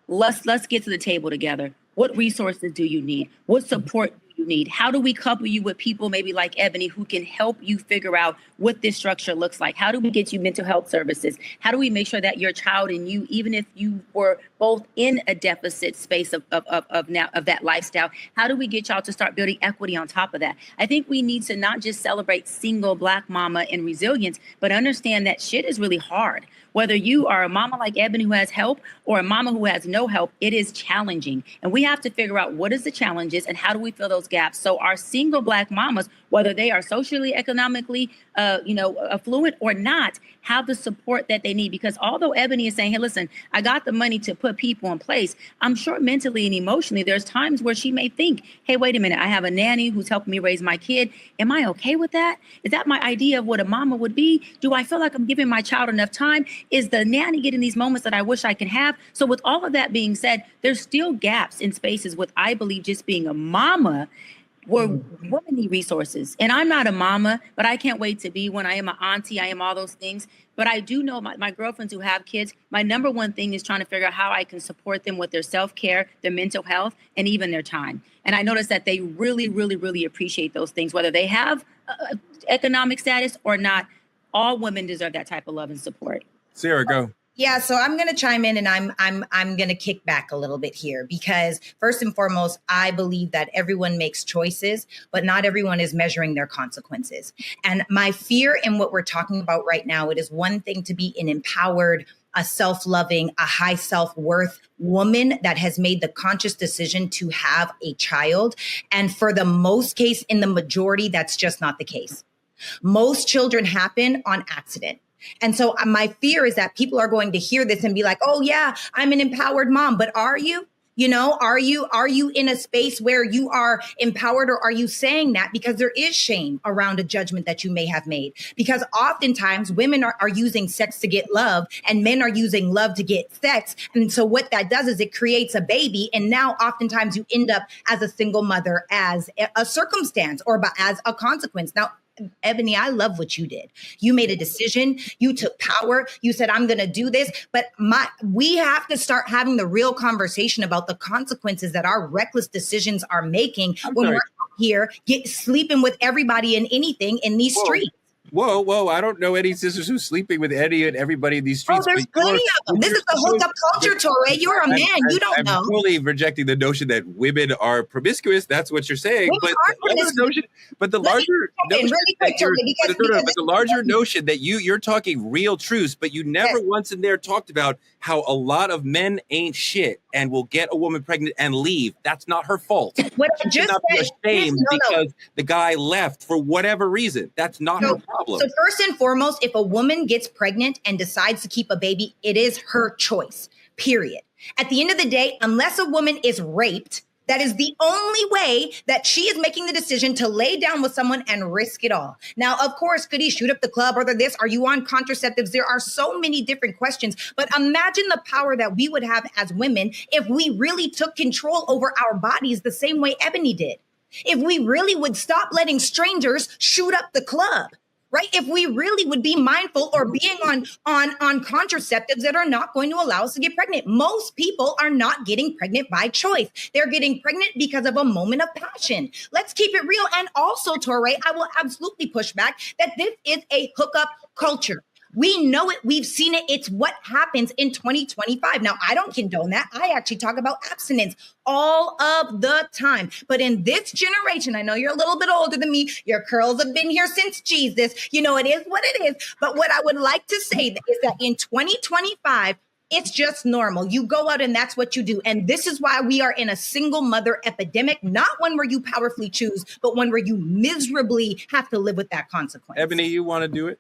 let's get to the table together. What resources do you need? What support do you need? How do we couple you with people maybe like Ebony who can help you figure out what this structure looks like? How do we get you mental health services? How do we make sure that your child and you, even if you were both both in a deficit space of that lifestyle. How do we get y'all to start building equity on top of that? I think we need to not just celebrate single Black mama and resilience, but understand that shit is really hard. Whether you are a mama like Ebony who has help or a mama who has no help, it is challenging. And we have to figure out what is the challenges and how do we fill those gaps. So our single Black mamas, whether they are socially, economically, affluent or not, have the support that they need. Because although Ebony is saying, hey, listen, I got the money to put people in place, I'm sure mentally and emotionally, there's times where she may think, hey, wait a minute, I have a nanny who's helping me raise my kid. Am I okay with that? Is that my idea of what a mama would be? Do I feel like I'm giving my child enough time? Is the nanny getting these moments that I wish I could have? So with all of that being said, there's still gaps in spaces with, I believe, just being a mama where women need resources. And I'm not a mama, but I can't wait to be one. I am an auntie. I am all those things. But I do know my girlfriends who have kids, my number one thing is trying to figure out how I can support them with their self-care, their mental health, and even their time. And I notice that they really, really, really appreciate those things, whether they have economic status or not. All women deserve that type of love and support. Sarah, go. Yeah, so I'm going to chime in and I'm going to kick back a little bit here because first and foremost, I believe that everyone makes choices, but not everyone is measuring their consequences. And my fear in what we're talking about right now, it is one thing to be an empowered, a self-loving, a high self-worth woman that has made the conscious decision to have a child. And for the most case, in the majority, that's just not the case. Most children happen on accident. And so my fear is that people are going to hear this and be like, oh yeah, I'm an empowered mom, but are you? You know, are you in a space where you are empowered, or are you saying that because there is shame around a judgment that you may have made? Because oftentimes women are using sex to get love and men are using love to get sex. And so what that does is it creates a baby. And now oftentimes you end up as a single mother as a circumstance or as a consequence. Now, Ebony, I love what you did. You made a decision. You took power. You said, I'm going to do this. But we have to start having the real conversation about the consequences that our reckless decisions are making when we're out here sleeping with everybody and anything in these streets. Whoa. I don't know any sisters who's sleeping with any and everybody in these streets. Oh, there's plenty of them. This is the hookup culture, Torre. You're a man. You don't know. I'm fully rejecting the notion that women are promiscuous. That's what you're saying. But the larger notion that you're talking real truths, but you never once in there talked about how a lot of men ain't shit and will get a woman pregnant and leave. That's not her fault. What I just said, be ashamed because the guy left for whatever reason. That's not her problem. So first and foremost, if a woman gets pregnant and decides to keep a baby, it is her choice, period. At the end of the day, unless a woman is raped, that is the only way that she is making the decision to lay down with someone and risk it all. Now, of course, could he shoot up the club or this? Are you on contraceptives? There are so many different questions, but imagine the power that we would have as women if we really took control over our bodies the same way Ebony did. If we really would stop letting strangers shoot up the club. Right? If we really would be mindful or being on contraceptives that are not going to allow us to get pregnant. Most people are not getting pregnant by choice. They're getting pregnant because of a moment of passion. Let's keep it real. And also, Torre, I will absolutely push back that this is a hookup culture. We know it. We've seen it. It's what happens in 2025. Now, I don't condone that. I actually talk about abstinence all of the time. But in this generation, I know you're a little bit older than me. Your curls have been here since Jesus. You know, it is what it is. But what I would like to say is that in 2025, it's just normal. You go out and that's what you do. And this is why we are in a single mother epidemic, not one where you powerfully choose, but one where you miserably have to live with that consequence. Ebony, you want to do it?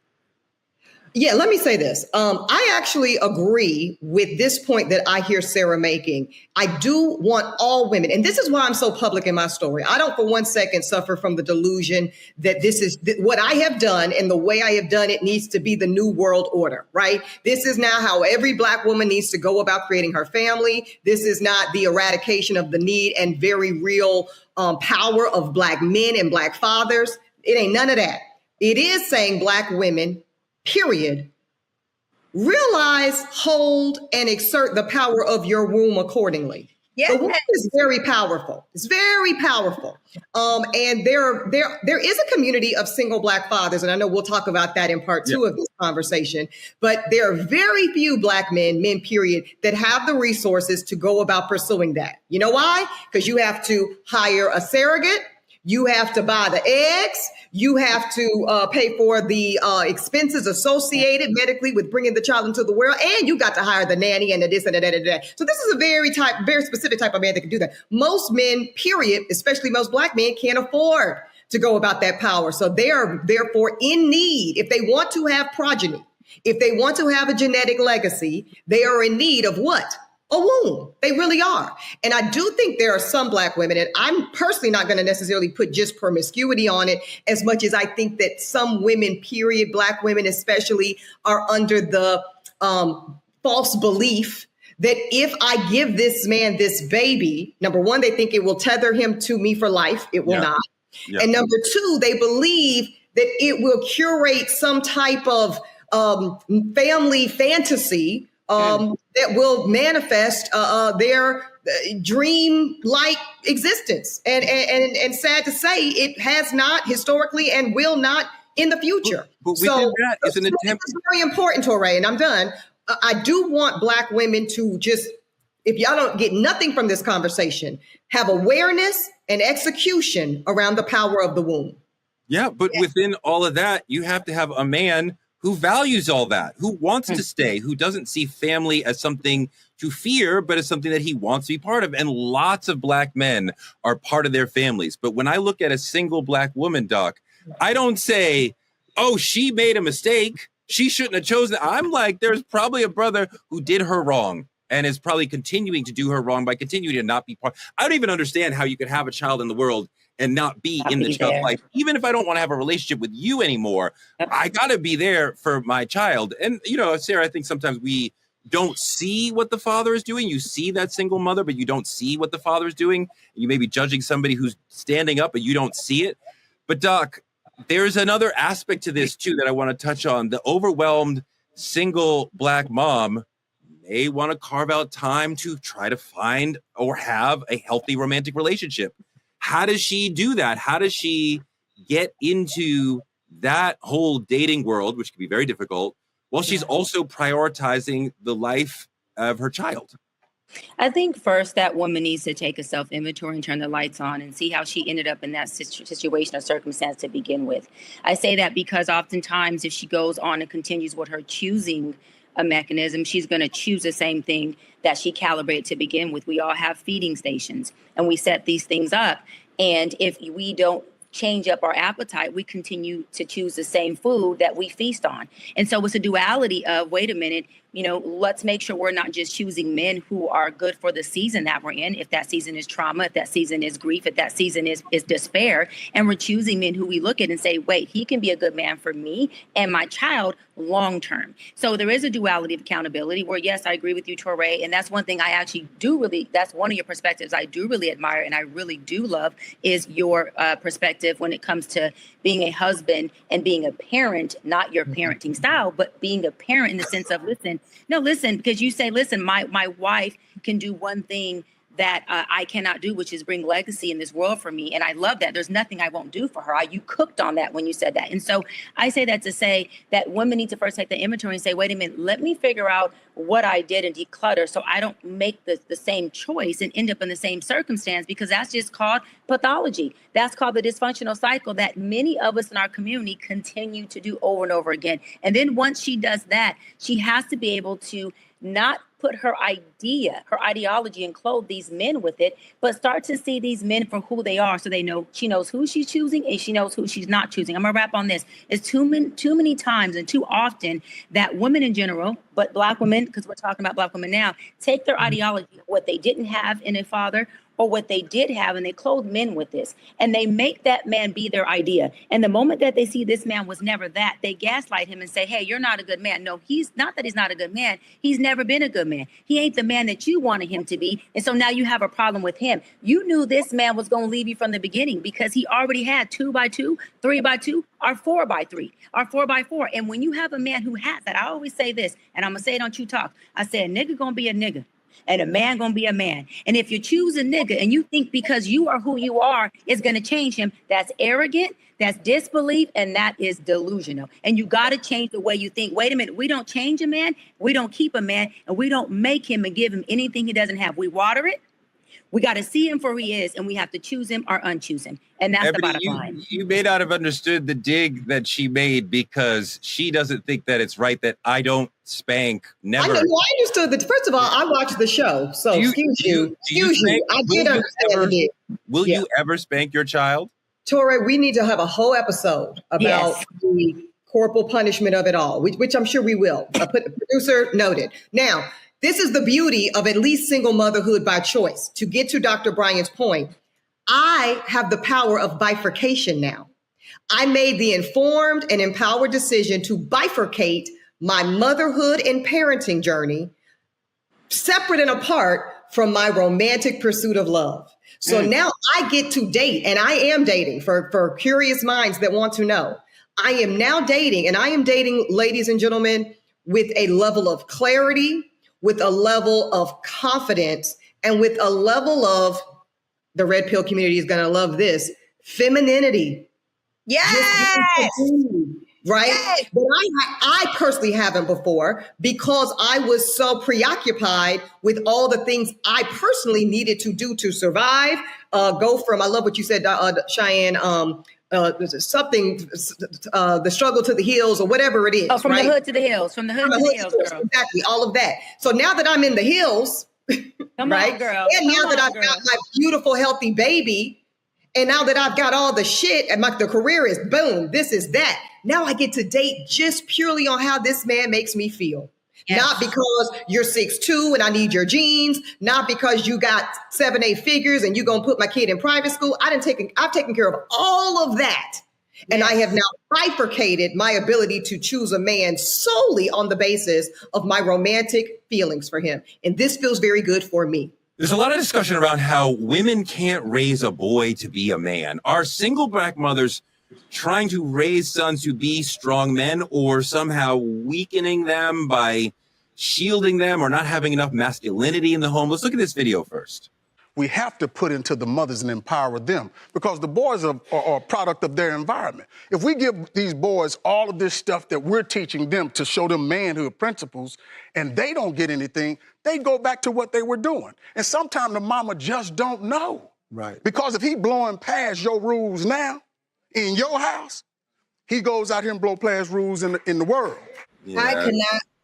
Yeah, let me say this. I actually agree with this point that I hear Sarah making. I do want all women, and this is why I'm so public in my story. I don't for one second suffer from the delusion that this is what I have done and the way I have done it needs to be the new world order, right? This is now how every Black woman needs to go about creating her family. This is not the eradication of the need and very real power of Black men and Black fathers. It ain't none of that. It is saying Black women, period, realize, hold, and exert the power of your womb accordingly. Yeah. The womb is very powerful. It's very powerful. And there is a community of single Black fathers, and I know we'll talk about that in part 2 of this conversation, but there are very few Black men period, that have the resources to go about pursuing that. You know why? Because you have to hire a surrogate, you have to buy the eggs, you have to pay for the expenses associated medically with bringing the child into the world, and you got to hire the nanny and the this and the that. So this is a very specific type of man that can do that. Most men, period, especially most Black men, can't afford to go about that power. So they are therefore in need. If they want to have progeny, if they want to have a genetic legacy, they are in need of what? A womb. They really are. And I do think there are some Black women, and I'm personally not going to necessarily put just promiscuity on it as much as I think that some women, period, Black women especially, are under the false belief that if I give this man this baby, number one, they think it will tether him to me for life. It will not. Yeah. And number two, they believe that it will curate some type of family fantasy that will manifest their dream-like existence. And sad to say, it has not historically and will not in the future. But so that is an attempt. It's very important, Touré, and I'm done. I do want Black women to just, if y'all don't get nothing from this conversation, have awareness and execution around the power of the womb. Yeah, but within all of that, you have to have a man who values all that, who wants to stay, who doesn't see family as something to fear, but as something that he wants to be part of. And lots of Black men are part of their families. But when I look at a single Black woman, Doc, I don't say, oh, she made a mistake, she shouldn't have chosen. I'm like, there's probably a brother who did her wrong and is probably continuing to do her wrong by continuing to not be part. I don't even understand how you could have a child in the world and not be in the child's life. Even if I don't want to have a relationship with you anymore, I got to be there for my child. And, you know, Sarah, I think sometimes we don't see what the father is doing. You see that single mother, but you don't see what the father is doing. You may be judging somebody who's standing up, but you don't see it. But Doc, there's another aspect to this too that I want to touch on. The overwhelmed single Black mom may want to carve out time to try to find or have a healthy romantic relationship. How does she do that? How does she get into that whole dating world, which can be very difficult, while she's also prioritizing the life of her child? I think first that woman needs to take a self-inventory and turn the lights on and see how she ended up in that situation or circumstance to begin with. I say that because oftentimes if she goes on and continues with her choosing a mechanism, she's going to choose the same thing that she calibrated to begin with. We all have feeding stations and we set these things up. And if we don't change up our appetite, we continue to choose the same food that we feast on. And so it's a duality of, wait a minute, you know, let's make sure we're not just choosing men who are good for the season that we're in. If that season is trauma, if that season is grief, if that season is despair, and we're choosing men who we look at and say, wait, he can be a good man for me and my child long term. So there is a duality of accountability where, yes, I agree with you, Touré. And that's one thing I actually do really, that's one of your perspectives I do really admire and I really do love is your perspective when it comes to being a husband and being a parent, not your parenting style, but being a parent in the sense of, listen, because you say, listen, my wife can do one thing that I cannot do, which is bring legacy in this world for me. And I love that. There's nothing I won't do for her. You cooked on that when you said that. And so I say that to say that women need to first take the inventory and say, wait a minute, let me figure out what I did and declutter so I don't make the same choice and end up in the same circumstance, because that's just called pathology. That's called the dysfunctional cycle that many of us in our community continue to do over and over again. And then once she does that, she has to be able to not put her ideology and clothe these men with it, but start to see these men for who they are. So she knows who she's choosing and she knows who she's not choosing. I'm gonna wrap on this. It's too many times and too often that women in general, but Black women, because we're talking about Black women now, take their ideology, what they didn't have in a father, or what they did have, and they clothe men with this, and they make that man be their idea. And the moment that they see this man was never that, they gaslight him and say, hey, you're not a good man. No, he's not that he's not a good man. He's never been a good man. He ain't the man that you wanted him to be. And so now you have a problem with him. You knew this man was going to leave you from the beginning because he already had 2x2, 3x2, or 4x3, or 4x4. And when you have a man who has that, I always say this, and I'm going to say it on True Talk. I say a nigga going to be a nigga. And a man gonna be a man. And if you choose a nigga and you think because you are who you are is gonna change him, that's arrogant, that's disbelief, and that is delusional. And you gotta change the way you think. Wait a minute, we don't change a man, we don't keep a man, and we don't make him and give him anything he doesn't have. We water it. We got to see him for who he is, and we have to choose him or unchoose him. And that's the bottom line. You may not have understood the dig that she made because she doesn't think that it's right that I don't spank. Never. I understood that. First of all, I watched the show, so excuse you. I did understand the dig. Will you ever spank your child? Torre, we need to have a whole episode about the corporal punishment of it all, which I'm sure we will. Producer noted. Now, this is the beauty of at least single motherhood by choice. To get to Dr. Bryant's point, I have the power of bifurcation now. I made the informed and empowered decision to bifurcate my motherhood and parenting journey separate and apart from my romantic pursuit of love. So now I get to date, and I am dating for curious minds that want to know. I am now dating, and I am dating, ladies and gentlemen, with a level of clarity, with a level of confidence, and with a level of, the red pill community is going to love this, femininity. Yes. Right? Yes. But I personally haven't before because I was so preoccupied with all the things I personally needed to do to survive. Go from, I love what you said, Cheyenne, the struggle to the hills or whatever it is. Oh, from the hood to the hills, from the hood to the hills, girl. Exactly, all of that. So now that I'm in the hills, Come right? on, girl. And now that I've got my beautiful, healthy baby, and now that I've got all the shit and the career is boom, this is that. Now I get to date just purely on how this man makes me feel. Yes. Not because you're 6'2" and I need your genes, not because you got 7-8 figures and you're gonna put my kid in private school. I've taken care of all of that. And I have now bifurcated my ability to choose a man solely on the basis of my romantic feelings for him. And this feels very good for me. There's a lot of discussion around how women can't raise a boy to be a man. Are single black mothers trying to raise sons to be strong men, or somehow weakening them by shielding them or not having enough masculinity in the home? Let's look at this video first. We have to put into the mothers and empower them because the boys are a product of their environment. If we give these boys all of this stuff that we're teaching them to show them manhood principles and they don't get anything, they go back to what they were doing. And sometimes the mama just don't know. Right. Because if he blowing past your rules now in your house, he goes out here and blow past rules in the world. Yeah.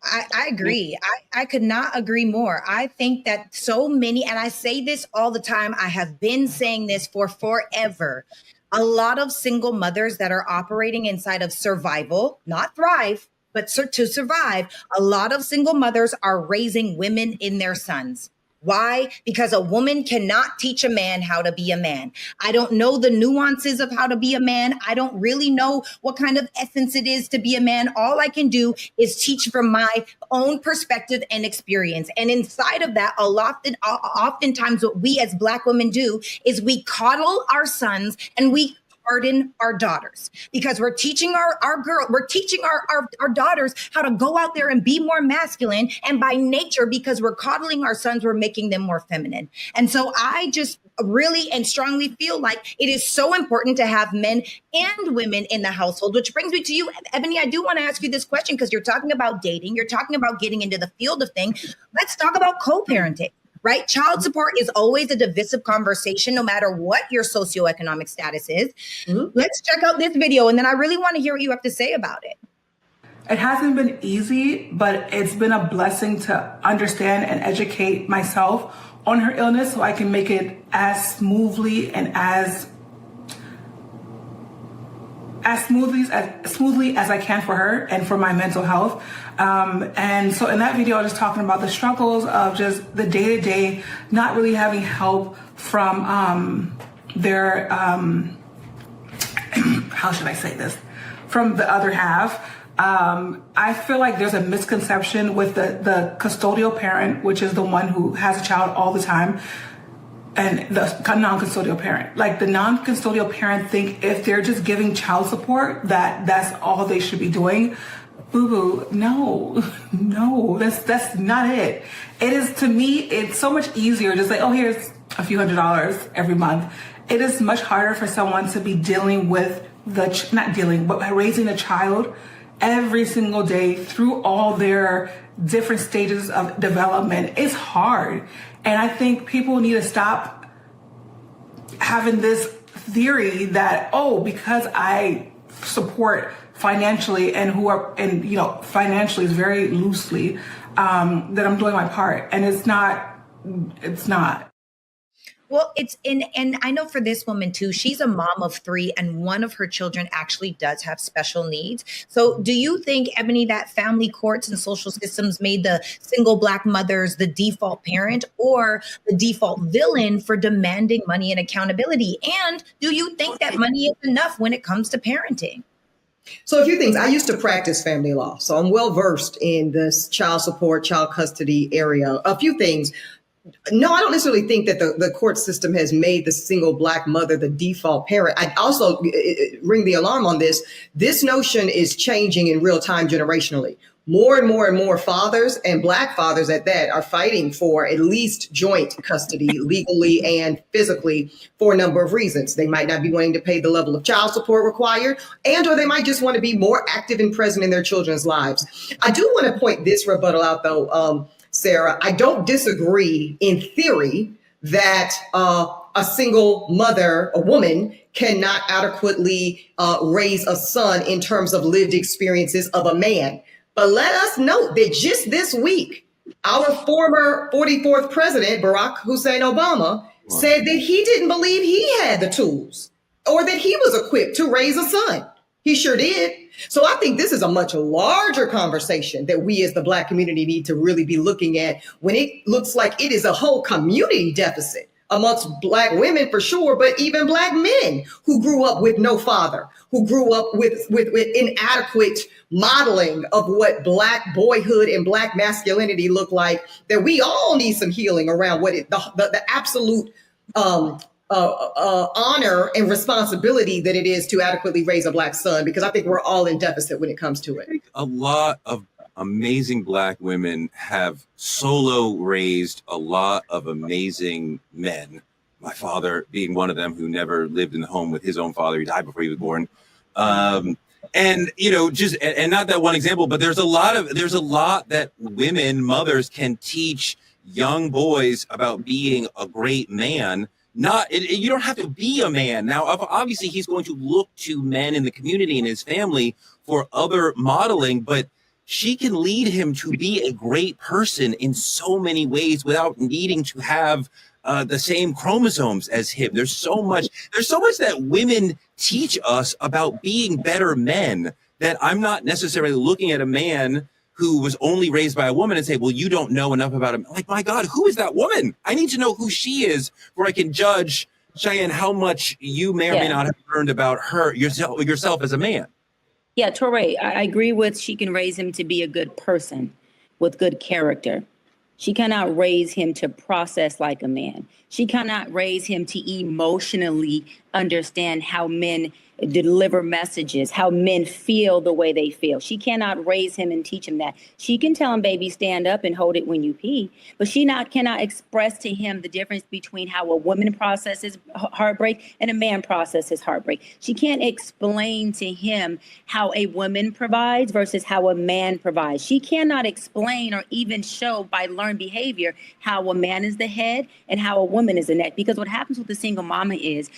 I agree. I could not agree more. I think that so many, and I say this all the time, I have been saying this for forever. A lot of single mothers that are operating inside of survival, not thrive, but to survive, a lot of single mothers are raising women in their sons. Why? Because a woman cannot teach a man how to be a man. I don't know the nuances of how to be a man. I don't really know what kind of essence it is to be a man. All I can do is teach from my own perspective and experience. And inside of that, oftentimes what we as Black women do is we coddle our sons and we harden our daughters because we're teaching our daughters how to go out there and be more masculine. And by nature, because we're coddling our sons, we're making them more feminine. And so I just really and strongly feel like it is so important to have men and women in the household, which brings me to you, Ebony. I do want to ask you this question because you're talking about dating. You're talking about getting into the field of things. Let's talk about co-parenting. Right? Child support is always a divisive conversation, no matter what your socioeconomic status is. Mm-hmm. Let's check out this video, and then I really want to hear what you have to say about it. It hasn't been easy, but it's been a blessing to understand and educate myself on her illness so I can make it as smoothly and as smoothly as I can for her and for my mental health. And so in that video, I was just talking about the struggles of just the day-to-day, not really having help from their, how should I say this? From the other half. I feel like there's a misconception with the custodial parent, which is the one who has a child all the time, and the non-custodial parent. Like the non-custodial parent think if they're just giving child support, that's all they should be doing. Boo-boo, no, that's not it. It is, to me, it's so much easier just like, oh, here's a few $100s every month. It is much harder for someone to be dealing with but raising a child every single day through all their different stages of development. It's hard. And I think people need to stop having this theory that, oh, because I support financially financially is very loosely, that I'm doing my part. And it's not. Well, and I know for this woman too, she's a mom of 3 and one of her children actually does have special needs. So do you think, Ebony, that family courts and social systems made the single Black mothers the default parent or the default villain for demanding money and accountability? And do you think that money is enough when it comes to parenting? So a few things. I used to practice family law, so I'm well versed in this child support, child custody area. A few things. No, I don't necessarily think that the court system has made the single Black mother the default parent. I also ring the alarm on this. This notion is changing in real time generationally. More and more and more fathers, and Black fathers at that, are fighting for at least joint custody legally and physically for a number of reasons. They might not be wanting to pay the level of child support required, or they might just want to be more active and present in their children's lives. I do want to point this rebuttal out, though, Sarah. I don't disagree in theory that a single mother, a woman, cannot adequately raise a son in terms of lived experiences of a man. But let us note that just this week, our former 44th president, Barack Hussein Obama, said that he didn't believe he had the tools or that he was equipped to raise a son. He sure did. So I think this is a much larger conversation that we as the Black community need to really be looking at when it looks like it is a whole community deficit amongst Black women for sure, but even Black men who grew up with no father, who grew up with inadequate modeling of what Black boyhood and Black masculinity look like, that we all need some healing around what the absolute honor and responsibility that it is to adequately raise a Black son, because I think we're all in deficit when it comes to it. A lot of amazing Black women have solo raised a lot of amazing men. My father being one of them, who never lived in the home with his own father. He died before he was born. And not that one example, but there's a lot that women, mothers, can teach young boys about being a great man. You don't have to be a man. Now, obviously, he's going to look to men in the community and his family for other modeling, but she can lead him to be a great person in so many ways without needing to have the same chromosomes as him. There's so much that women teach us about being better men that I'm not necessarily looking at a man who was only raised by a woman and say, well, you don't know enough about him. Like, my God, who is that woman? I need to know who she is before I can judge, Cheyenne, how much you may or may not have learned about her yourself as a man. Yeah, Touré, I agree with she can raise him to be a good person with good character. She cannot raise him to process like a man. She cannot raise him to emotionally understand how men deliver messages, how men feel the way they feel. She cannot raise him and teach him that. She can tell him, baby, stand up and hold it when you pee, but she cannot express to him the difference between how a woman processes heartbreak and a man processes heartbreak. She can't explain to him how a woman provides versus how a man provides. She cannot explain or even show by learned behavior how a man is the head and how a woman is the neck. Because what happens with the single mama is,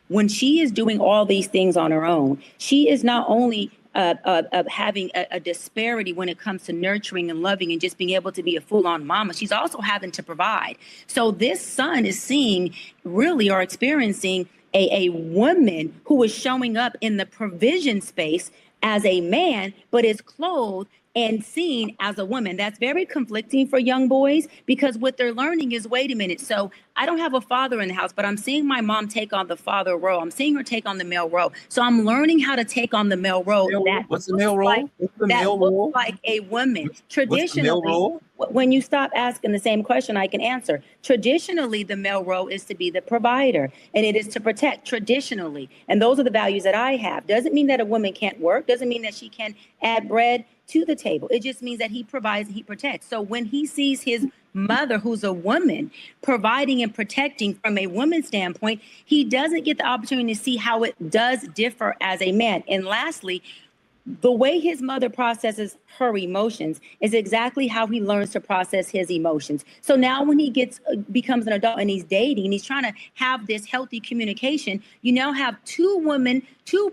when she is doing all these things on her own, she is not only having a disparity when it comes to nurturing and loving and just being able to be a full-on mama, she's also having to provide. So this son is seeing really or experiencing a woman who is showing up in the provision space as a man, but is clothed and seen as a woman. That's very conflicting for young boys, because what they're learning is, wait a minute, so I don't have a father in the house, but I'm seeing my mom take on the father role. I'm seeing her take on the male role. So I'm learning how to take on the male role. What's the male role? That looks like a woman. Traditionally, when you stop asking the same question, I can answer. Traditionally, the male role is to be the provider, and it is to protect traditionally. And those are the values that I have. Doesn't mean that a woman can't work. Doesn't mean that she can add bread to the table. It just means that he provides and he protects. So when he sees his mother, who's a woman, providing and protecting from a woman's standpoint, he doesn't get the opportunity to see how it does differ as a man. And lastly, the way his mother processes her emotions is exactly how he learns to process his emotions. So now when he becomes an adult and he's dating and he's trying to have this healthy communication, you now have two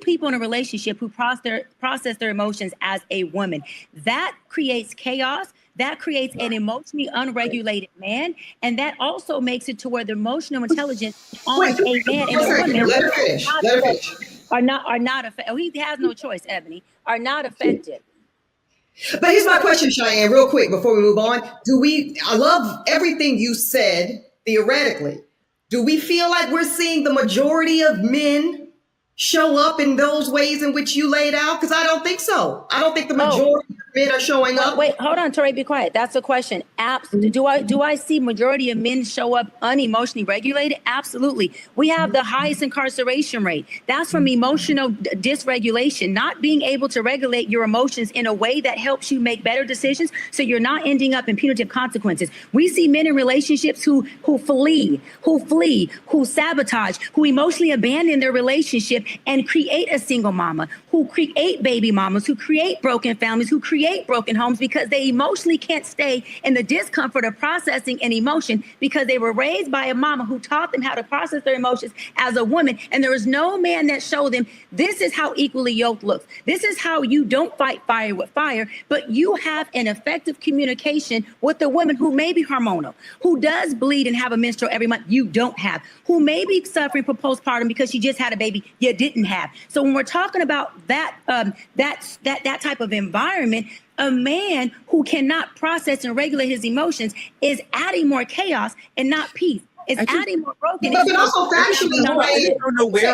people in a relationship who process their emotions as a woman. That creates chaos. That creates an emotionally unregulated man. And that also makes it to where the emotional intelligence on a man and a woman Let her finish. are not affected. Oh, he has no choice, Ebony, are not affected. But here's my question, Cheyenne, real quick before we move on. I love everything you said theoretically. Do we feel like we're seeing the majority of men show up in those ways in which you laid out? Because I don't think so. I don't think the majority of men are showing up. Wait, hold on, Tori, be quiet. That's a question. Do I see majority of men show up unemotionally regulated? Absolutely. We have the highest incarceration rate. That's from emotional dysregulation, not being able to regulate your emotions in a way that helps you make better decisions so you're not ending up in punitive consequences. We see men in relationships who flee, who sabotage, who emotionally abandon their relationship and create a single mama, who create baby mamas, who create broken families, who create broken homes because they emotionally can't stay in the discomfort of processing an emotion because they were raised by a mama who taught them how to process their emotions as a woman. And there is no man that showed them this is how equally yoked looks. This is how you don't fight fire with fire, but you have an effective communication with the woman who may be hormonal, who does bleed and have a menstrual every month you don't have, who may be suffering from postpartum because she just had a baby you didn't have. So when we're talking about that type of environment, a man who cannot process and regulate his emotions is adding more chaos and not peace. It's adding more brokenness. But also factually, I don't know where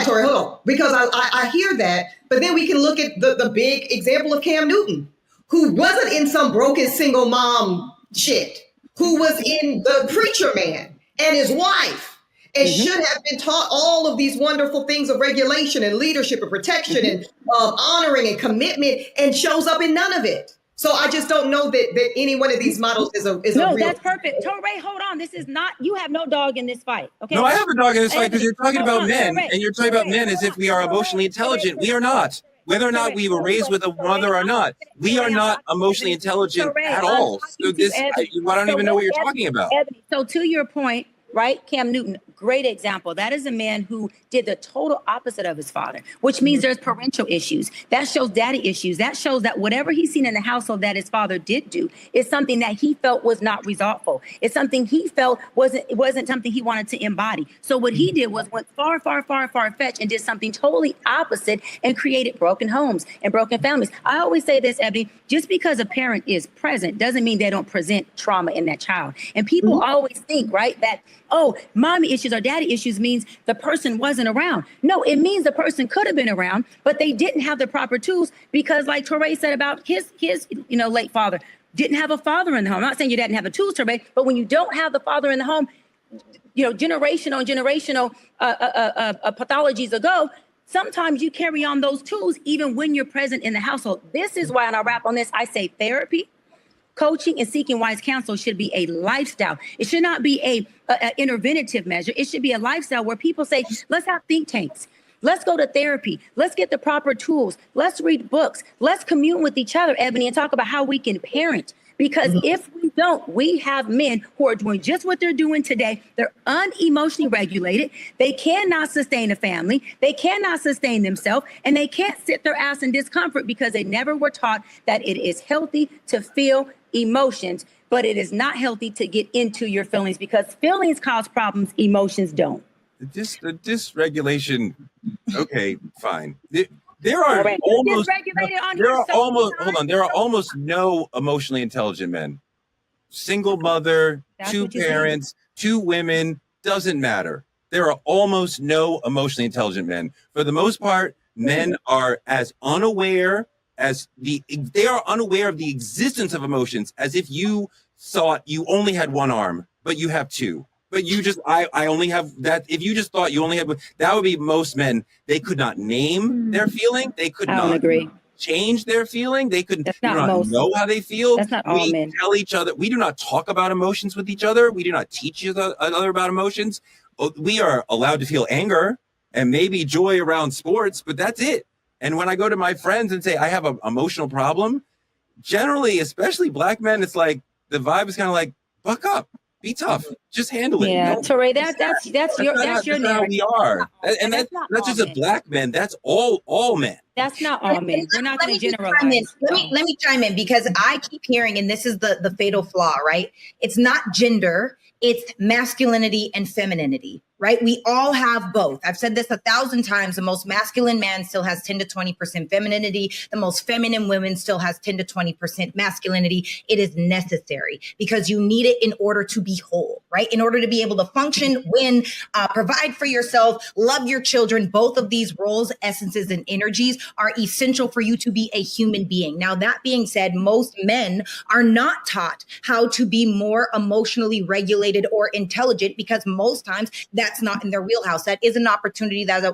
Tori, hold on. Because I hear that, but then we can look at the big example of Cam Newton, who wasn't in some broken single mom shit, who was in The Preacher Man and his wife. And should have been taught all of these wonderful things of regulation and leadership and protection and honoring and commitment, and shows up in none of it. So I just don't know that any one of these models is a real. No, that's perfect. Toray, hold on. This is not, you have no dog in this fight. Okay. No, I have a dog in this fight because you're talking about men, and you're talking about men as if we are emotionally intelligent. We are not. Whether or not we were raised with a mother or not, we are not emotionally intelligent at all. So I don't even know what you're talking about. So to your point, right? Cam Newton, great example. That is a man who did the total opposite of his father, which means there's parental issues. That shows daddy issues. That shows that whatever he's seen in the household that his father did do is something that he felt was not resolveful. It's something he felt wasn't something he wanted to embody. So what he did was went far fetched and did something totally opposite and created broken homes and broken families. I always say this, Ebony, just because a parent is present doesn't mean they don't present trauma in that child. And people always think, right, that, oh, mommy issues or daddy issues means the person wasn't around. No, it means the person could have been around, but they didn't have the proper tools because, like Toray said about his late father, didn't have a father in the home. I'm not saying you didn't have the tools, Toray, but when you don't have the father in the home, generational pathologies ago, sometimes you carry on those tools even when you're present in the household. This is why, and I'll wrap on this, I say therapy, coaching, and seeking wise counsel should be a lifestyle. It should not be a interventive measure. It should be a lifestyle where people say, let's have think tanks. Let's go to therapy. Let's get the proper tools. Let's read books. Let's commune with each other, Ebony, and talk about how we can parent. Because if we don't, we have men who are doing just what they're doing today. They're unemotionally regulated. They cannot sustain a family. They cannot sustain themselves. And they can't sit their ass in discomfort because they never were taught that it is healthy to feel emotions, but it is not healthy to get into your feelings because feelings cause problems. Emotions don't. The dysregulation. Okay, fine. There are almost no emotionally intelligent men. Single mother, two parents, two women, doesn't matter. There are almost no emotionally intelligent men. For the most part, men are as unaware as they are unaware of the existence of emotions as if you thought you only had one arm, but you have two. But you just, I only have that. If you just thought you only had, that would be most men. They could not name their feeling. They could not. I don't agree. change their feeling. They could That's do not not most. know how they feel. That's not all We men. tell each other. We do not talk about emotions with each other. We do not teach each other about emotions. We are allowed to feel anger and maybe joy around sports, but that's it. And when I go to my friends and say I have an emotional problem, generally, especially black men, it's like the vibe is kind of like, buck up, be tough, just handle it. Yeah, No, Touré, that's your that's narrative. not how we are. And That's that's not not all just a men. black men, that's all men. That's not all men. We're not going to Let generalize. me chime in because I keep hearing, and this is the fatal flaw, right? It's not gender, it's masculinity and femininity, right? We all have both. I've said this 1,000 times. The most masculine man still has 10 to 20% femininity. The most feminine women still has 10 to 20% masculinity. It is necessary because you need it in order to be whole, right? In order to be able to function, win, provide for yourself, love your children. Both of these roles, essences, and energies are essential for you to be a human being. Now, that being said, most men are not taught how to be more emotionally regulated or intelligent because most times that's not in their wheelhouse. That is an opportunity that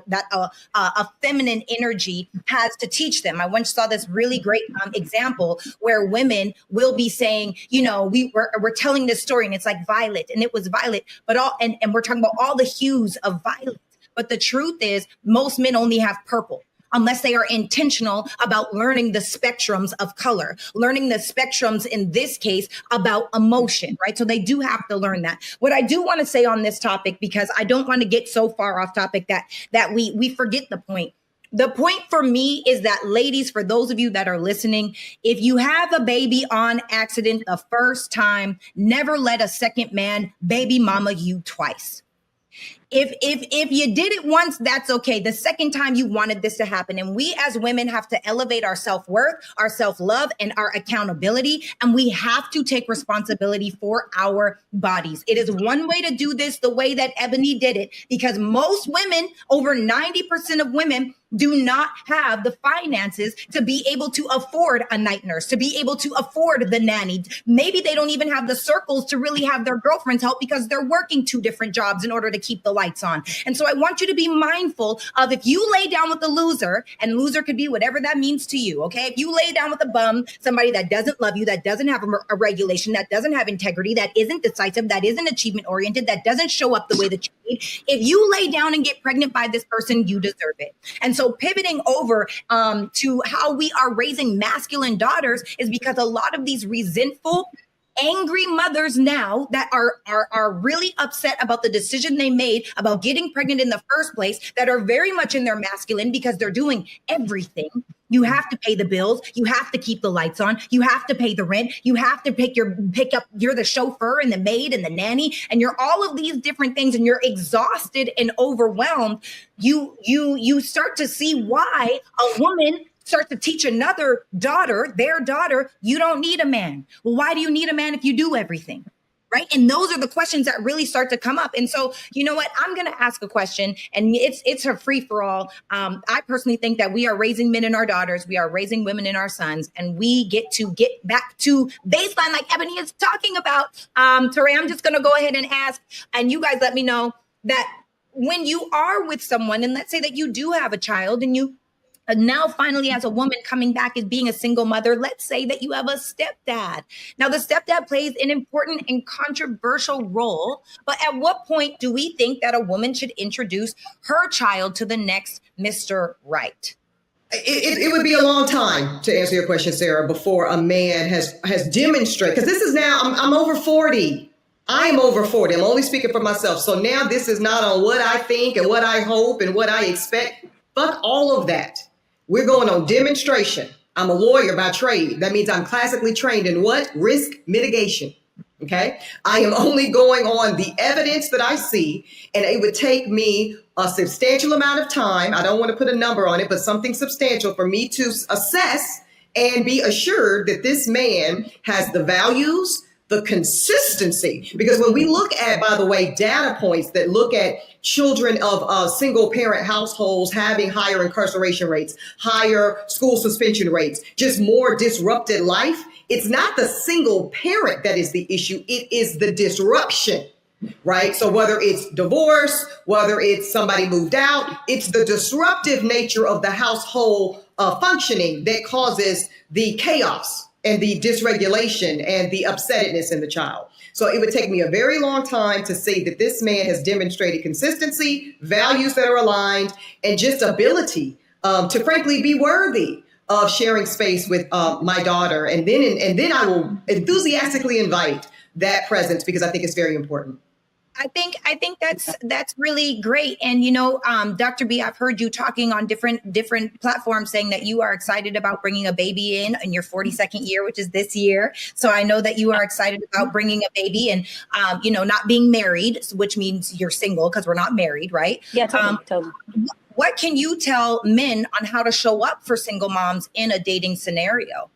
a feminine energy has to teach them. I once saw this really great example where women will be saying, you know, we're telling this story and it's like violet, and it was violet, but and we're talking about all the hues of violet. But the truth is most men only have purple, unless they are intentional about learning the spectrums of color, learning the spectrums in this case about emotion, right? So they do have to learn that. What I do want to say on this topic, because I don't want to get so far off topic that we forget the point. The point for me is that, ladies, for those of you that are listening, if you have a baby on accident the first time, never let a second man baby mama you twice. If you did it once, that's okay. The second time you wanted this to happen. And we as women have to elevate our self-worth, our self-love, and our accountability. And we have to take responsibility for our bodies. It is one way to do this the way that Ebony did it, because most women, over 90% of women, do not have the finances to be able to afford a night nurse, to be able to afford the nanny. Maybe they don't even have the circles to really have their girlfriends help because they're working 2 different jobs in order to keep the lights on. And so I want you to be mindful of, if you lay down with a loser, and loser could be whatever that means to you, okay? If you lay down with a bum, somebody that doesn't love you, that doesn't have a regulation, that doesn't have integrity, that isn't decisive, that isn't achievement oriented, that doesn't show up the way that you need, if you lay down and get pregnant by this person, you deserve it. And so pivoting over to how we are raising masculine daughters is because a lot of these resentful, angry mothers now that are really upset about the decision they made about getting pregnant in the first place, that are very much in their masculine because they're doing everything. You have to pay the bills. You have to keep the lights on. You have to pay the rent. You have to pick up. You're the chauffeur and the maid and the nanny, and you're all of these different things, and you're exhausted and overwhelmed. You start to see why a woman starts to teach another daughter, their daughter, you don't need a man. Well, why do you need a man if you do everything? Right? And those are the questions that really start to come up. And so, you know what? I'm going to ask a question, and it's a free for all. I personally think that we are raising men in our daughters. We are raising women in our sons, and we get back to baseline like Ebony is talking about. Touré, I'm just going to go ahead and ask, and you guys let me know that when you are with someone, and let's say that you do have a child, and you now finally as a woman coming back as being a single mother, let's say that you have a stepdad. Now the stepdad plays an important and controversial role, but at what point do we think that a woman should introduce her child to the next Mr. Right? It would be a long time, to answer your question, Sarah, before a man has demonstrated, because this is now, I'm over 40. I am over 40. I'm only speaking for myself. So now this is not on what I think and what I hope and what I expect. Fuck all of that. We're going on demonstration. I'm a lawyer by trade. That means I'm classically trained in what? Risk mitigation. Okay. I am only going on the evidence that I see, and it would take me a substantial amount of time. I don't want to put a number on it, but something substantial for me to assess and be assured that this man has the values, the consistency. Because when we look at, by the way, data points that look at children of single parent households having higher incarceration rates, higher school suspension rates, just more disrupted life, it's not the single parent that is the issue. It is the disruption, right? So whether it's divorce, whether it's somebody moved out, it's the disruptive nature of the household functioning that causes the chaos and the dysregulation and the upsettedness in the child. So it would take me a very long time to see that this man has demonstrated consistency, values that are aligned, and just ability to frankly be worthy of sharing space with my daughter. And then I will enthusiastically invite that presence because I think it's very important. I think that's really great. And Dr. B, I've heard you talking on different platforms saying that you are excited about bringing a baby in your 42nd year, which is this year. So I know that you are excited about bringing a baby and not being married, which means you're single because we're not married, right? Yeah, totally. What can you tell men on how to show up for single moms in a dating scenario?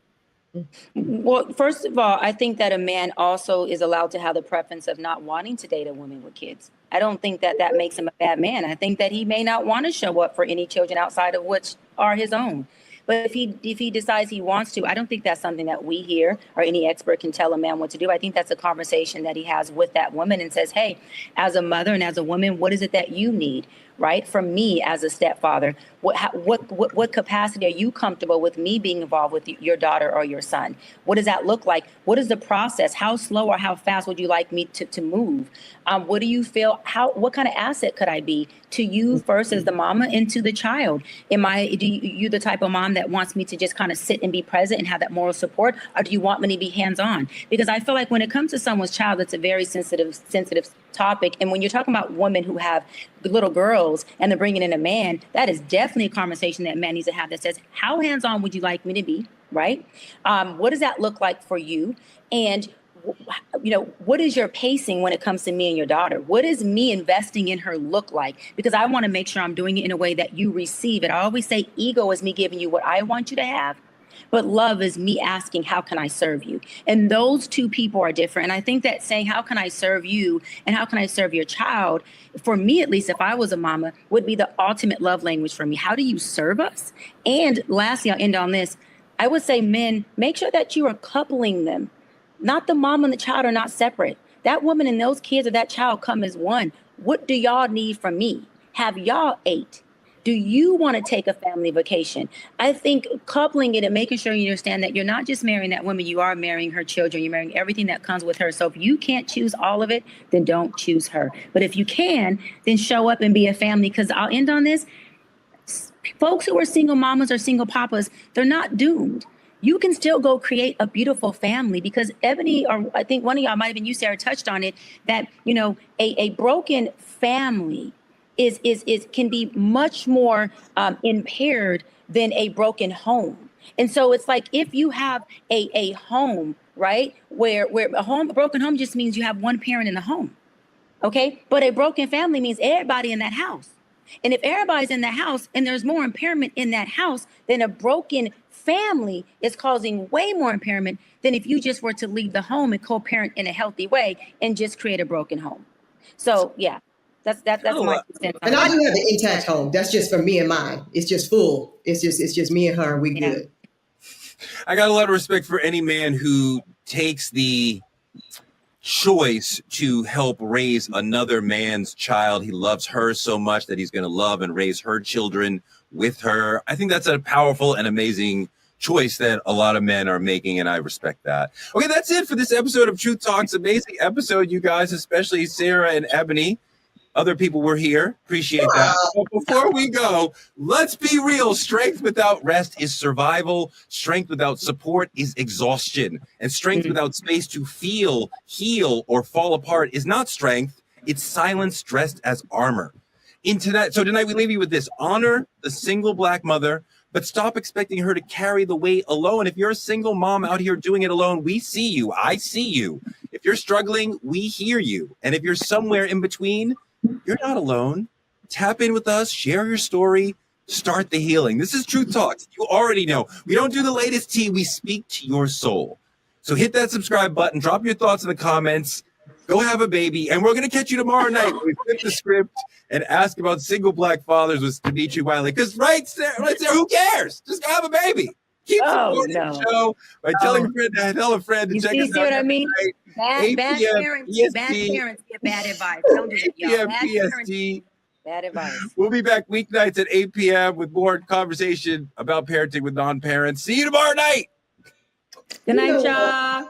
Well, first of all, I think that a man also is allowed to have the preference of not wanting to date a woman with kids. I don't think that makes him a bad man. I think that he may not want to show up for any children outside of which are his own. But if he decides he wants to, I don't think that's something that we here or any expert can tell a man what to do. I think that's a conversation that he has with that woman and says, hey, as a mother and as a woman, what is it that you need? Right? From me as a stepfather, what capacity are you comfortable with me being involved with your daughter or your son? What does that look like? What is the process? How slow or how fast would you like me to move? What do you feel? What kind of asset could I be to you first as the mama and to the child? You the type of mom that wants me to just kind of sit and be present and have that moral support, or do you want me to be hands-on? Because I feel like when it comes to someone's child, it's a very sensitive topic. And when you're talking about women who have little girls and they're bringing in a man, that is definitely a conversation that man needs to have that says, how hands-on would you like me to be, right? What does that look like for you? And, what is your pacing when it comes to me and your daughter? What does me investing in her look like? Because I want to make sure I'm doing it in a way that you receive it. I always say ego is me giving you what I want you to have. But love is me asking, how can I serve you? And those two people are different. And I think that saying, how can I serve you and how can I serve your child, for me, at least, if I was a mama, would be the ultimate love language for me. How do you serve us? And lastly, I'll end on this. I would say, men, make sure that you are coupling them. Not the mom and the child are not separate. That woman and those kids or that child come as one. What do y'all need from me? Have y'all ate? Do you want to take a family vacation? I think coupling it and making sure you understand that you're not just marrying that woman, you are marrying her children. You're marrying everything that comes with her. So if you can't choose all of it, then don't choose her. But if you can, then show up and be a family. Because I'll end on this. Folks who are single mamas or single papas, they're not doomed. You can still go create a beautiful family because Ebony, or I think one of y'all might have been you, Sarah, touched on it, that, a broken family can be much more impaired than a broken home. And so it's like if you have a home, right, where a broken home just means you have one parent in the home. Okay. But a broken family means everybody in that house. And if everybody's in the house and there's more impairment in that house, then a broken family is causing way more impairment than if you just were to leave the home and co-parent in a healthy way and just create a broken home. So, yeah. That's my sense. And I do have an intact home. That's just for me and mine. It's just full. It's just me and her. We good. I got a lot of respect for any man who takes the choice to help raise another man's child. He loves her so much that he's going to love and raise her children with her. I think that's a powerful and amazing choice that a lot of men are making, and I respect that. Okay, that's it for this episode of Truth Talks. Amazing episode, you guys, especially Sarah and Ebony. Other people were here. Appreciate that. But before we go, let's be real. Strength without rest is survival. Strength without support is exhaustion. And strength without space to feel, heal, or fall apart is not strength. It's silence dressed as armor. So tonight we leave you with this. Honor the single Black mother, but stop expecting her to carry the weight alone. If you're a single mom out here doing it alone, we see you. I see you. If you're struggling, we hear you. And if you're somewhere in between, you're not alone. Tap in with us, share your story, start the healing. This is Truth Talks. You already know. We don't do the latest tea. We speak to your soul. So hit that subscribe button. Drop your thoughts in the comments. Go have a baby. And we're going to catch you tomorrow night when we flip the script and ask about single Black fathers with Dimitri Wiley. Because right, Sarah, who cares? Just go have a baby. Keep supporting the show by telling a friend to tell a friend to check us out. See what I mean? Bad parents get bad advice. Don't do that, y'all. Bad parents. Bad advice. We'll be back weeknights at 8 p.m. with more conversation about parenting with non-parents. See you tomorrow night. Good night, y'all.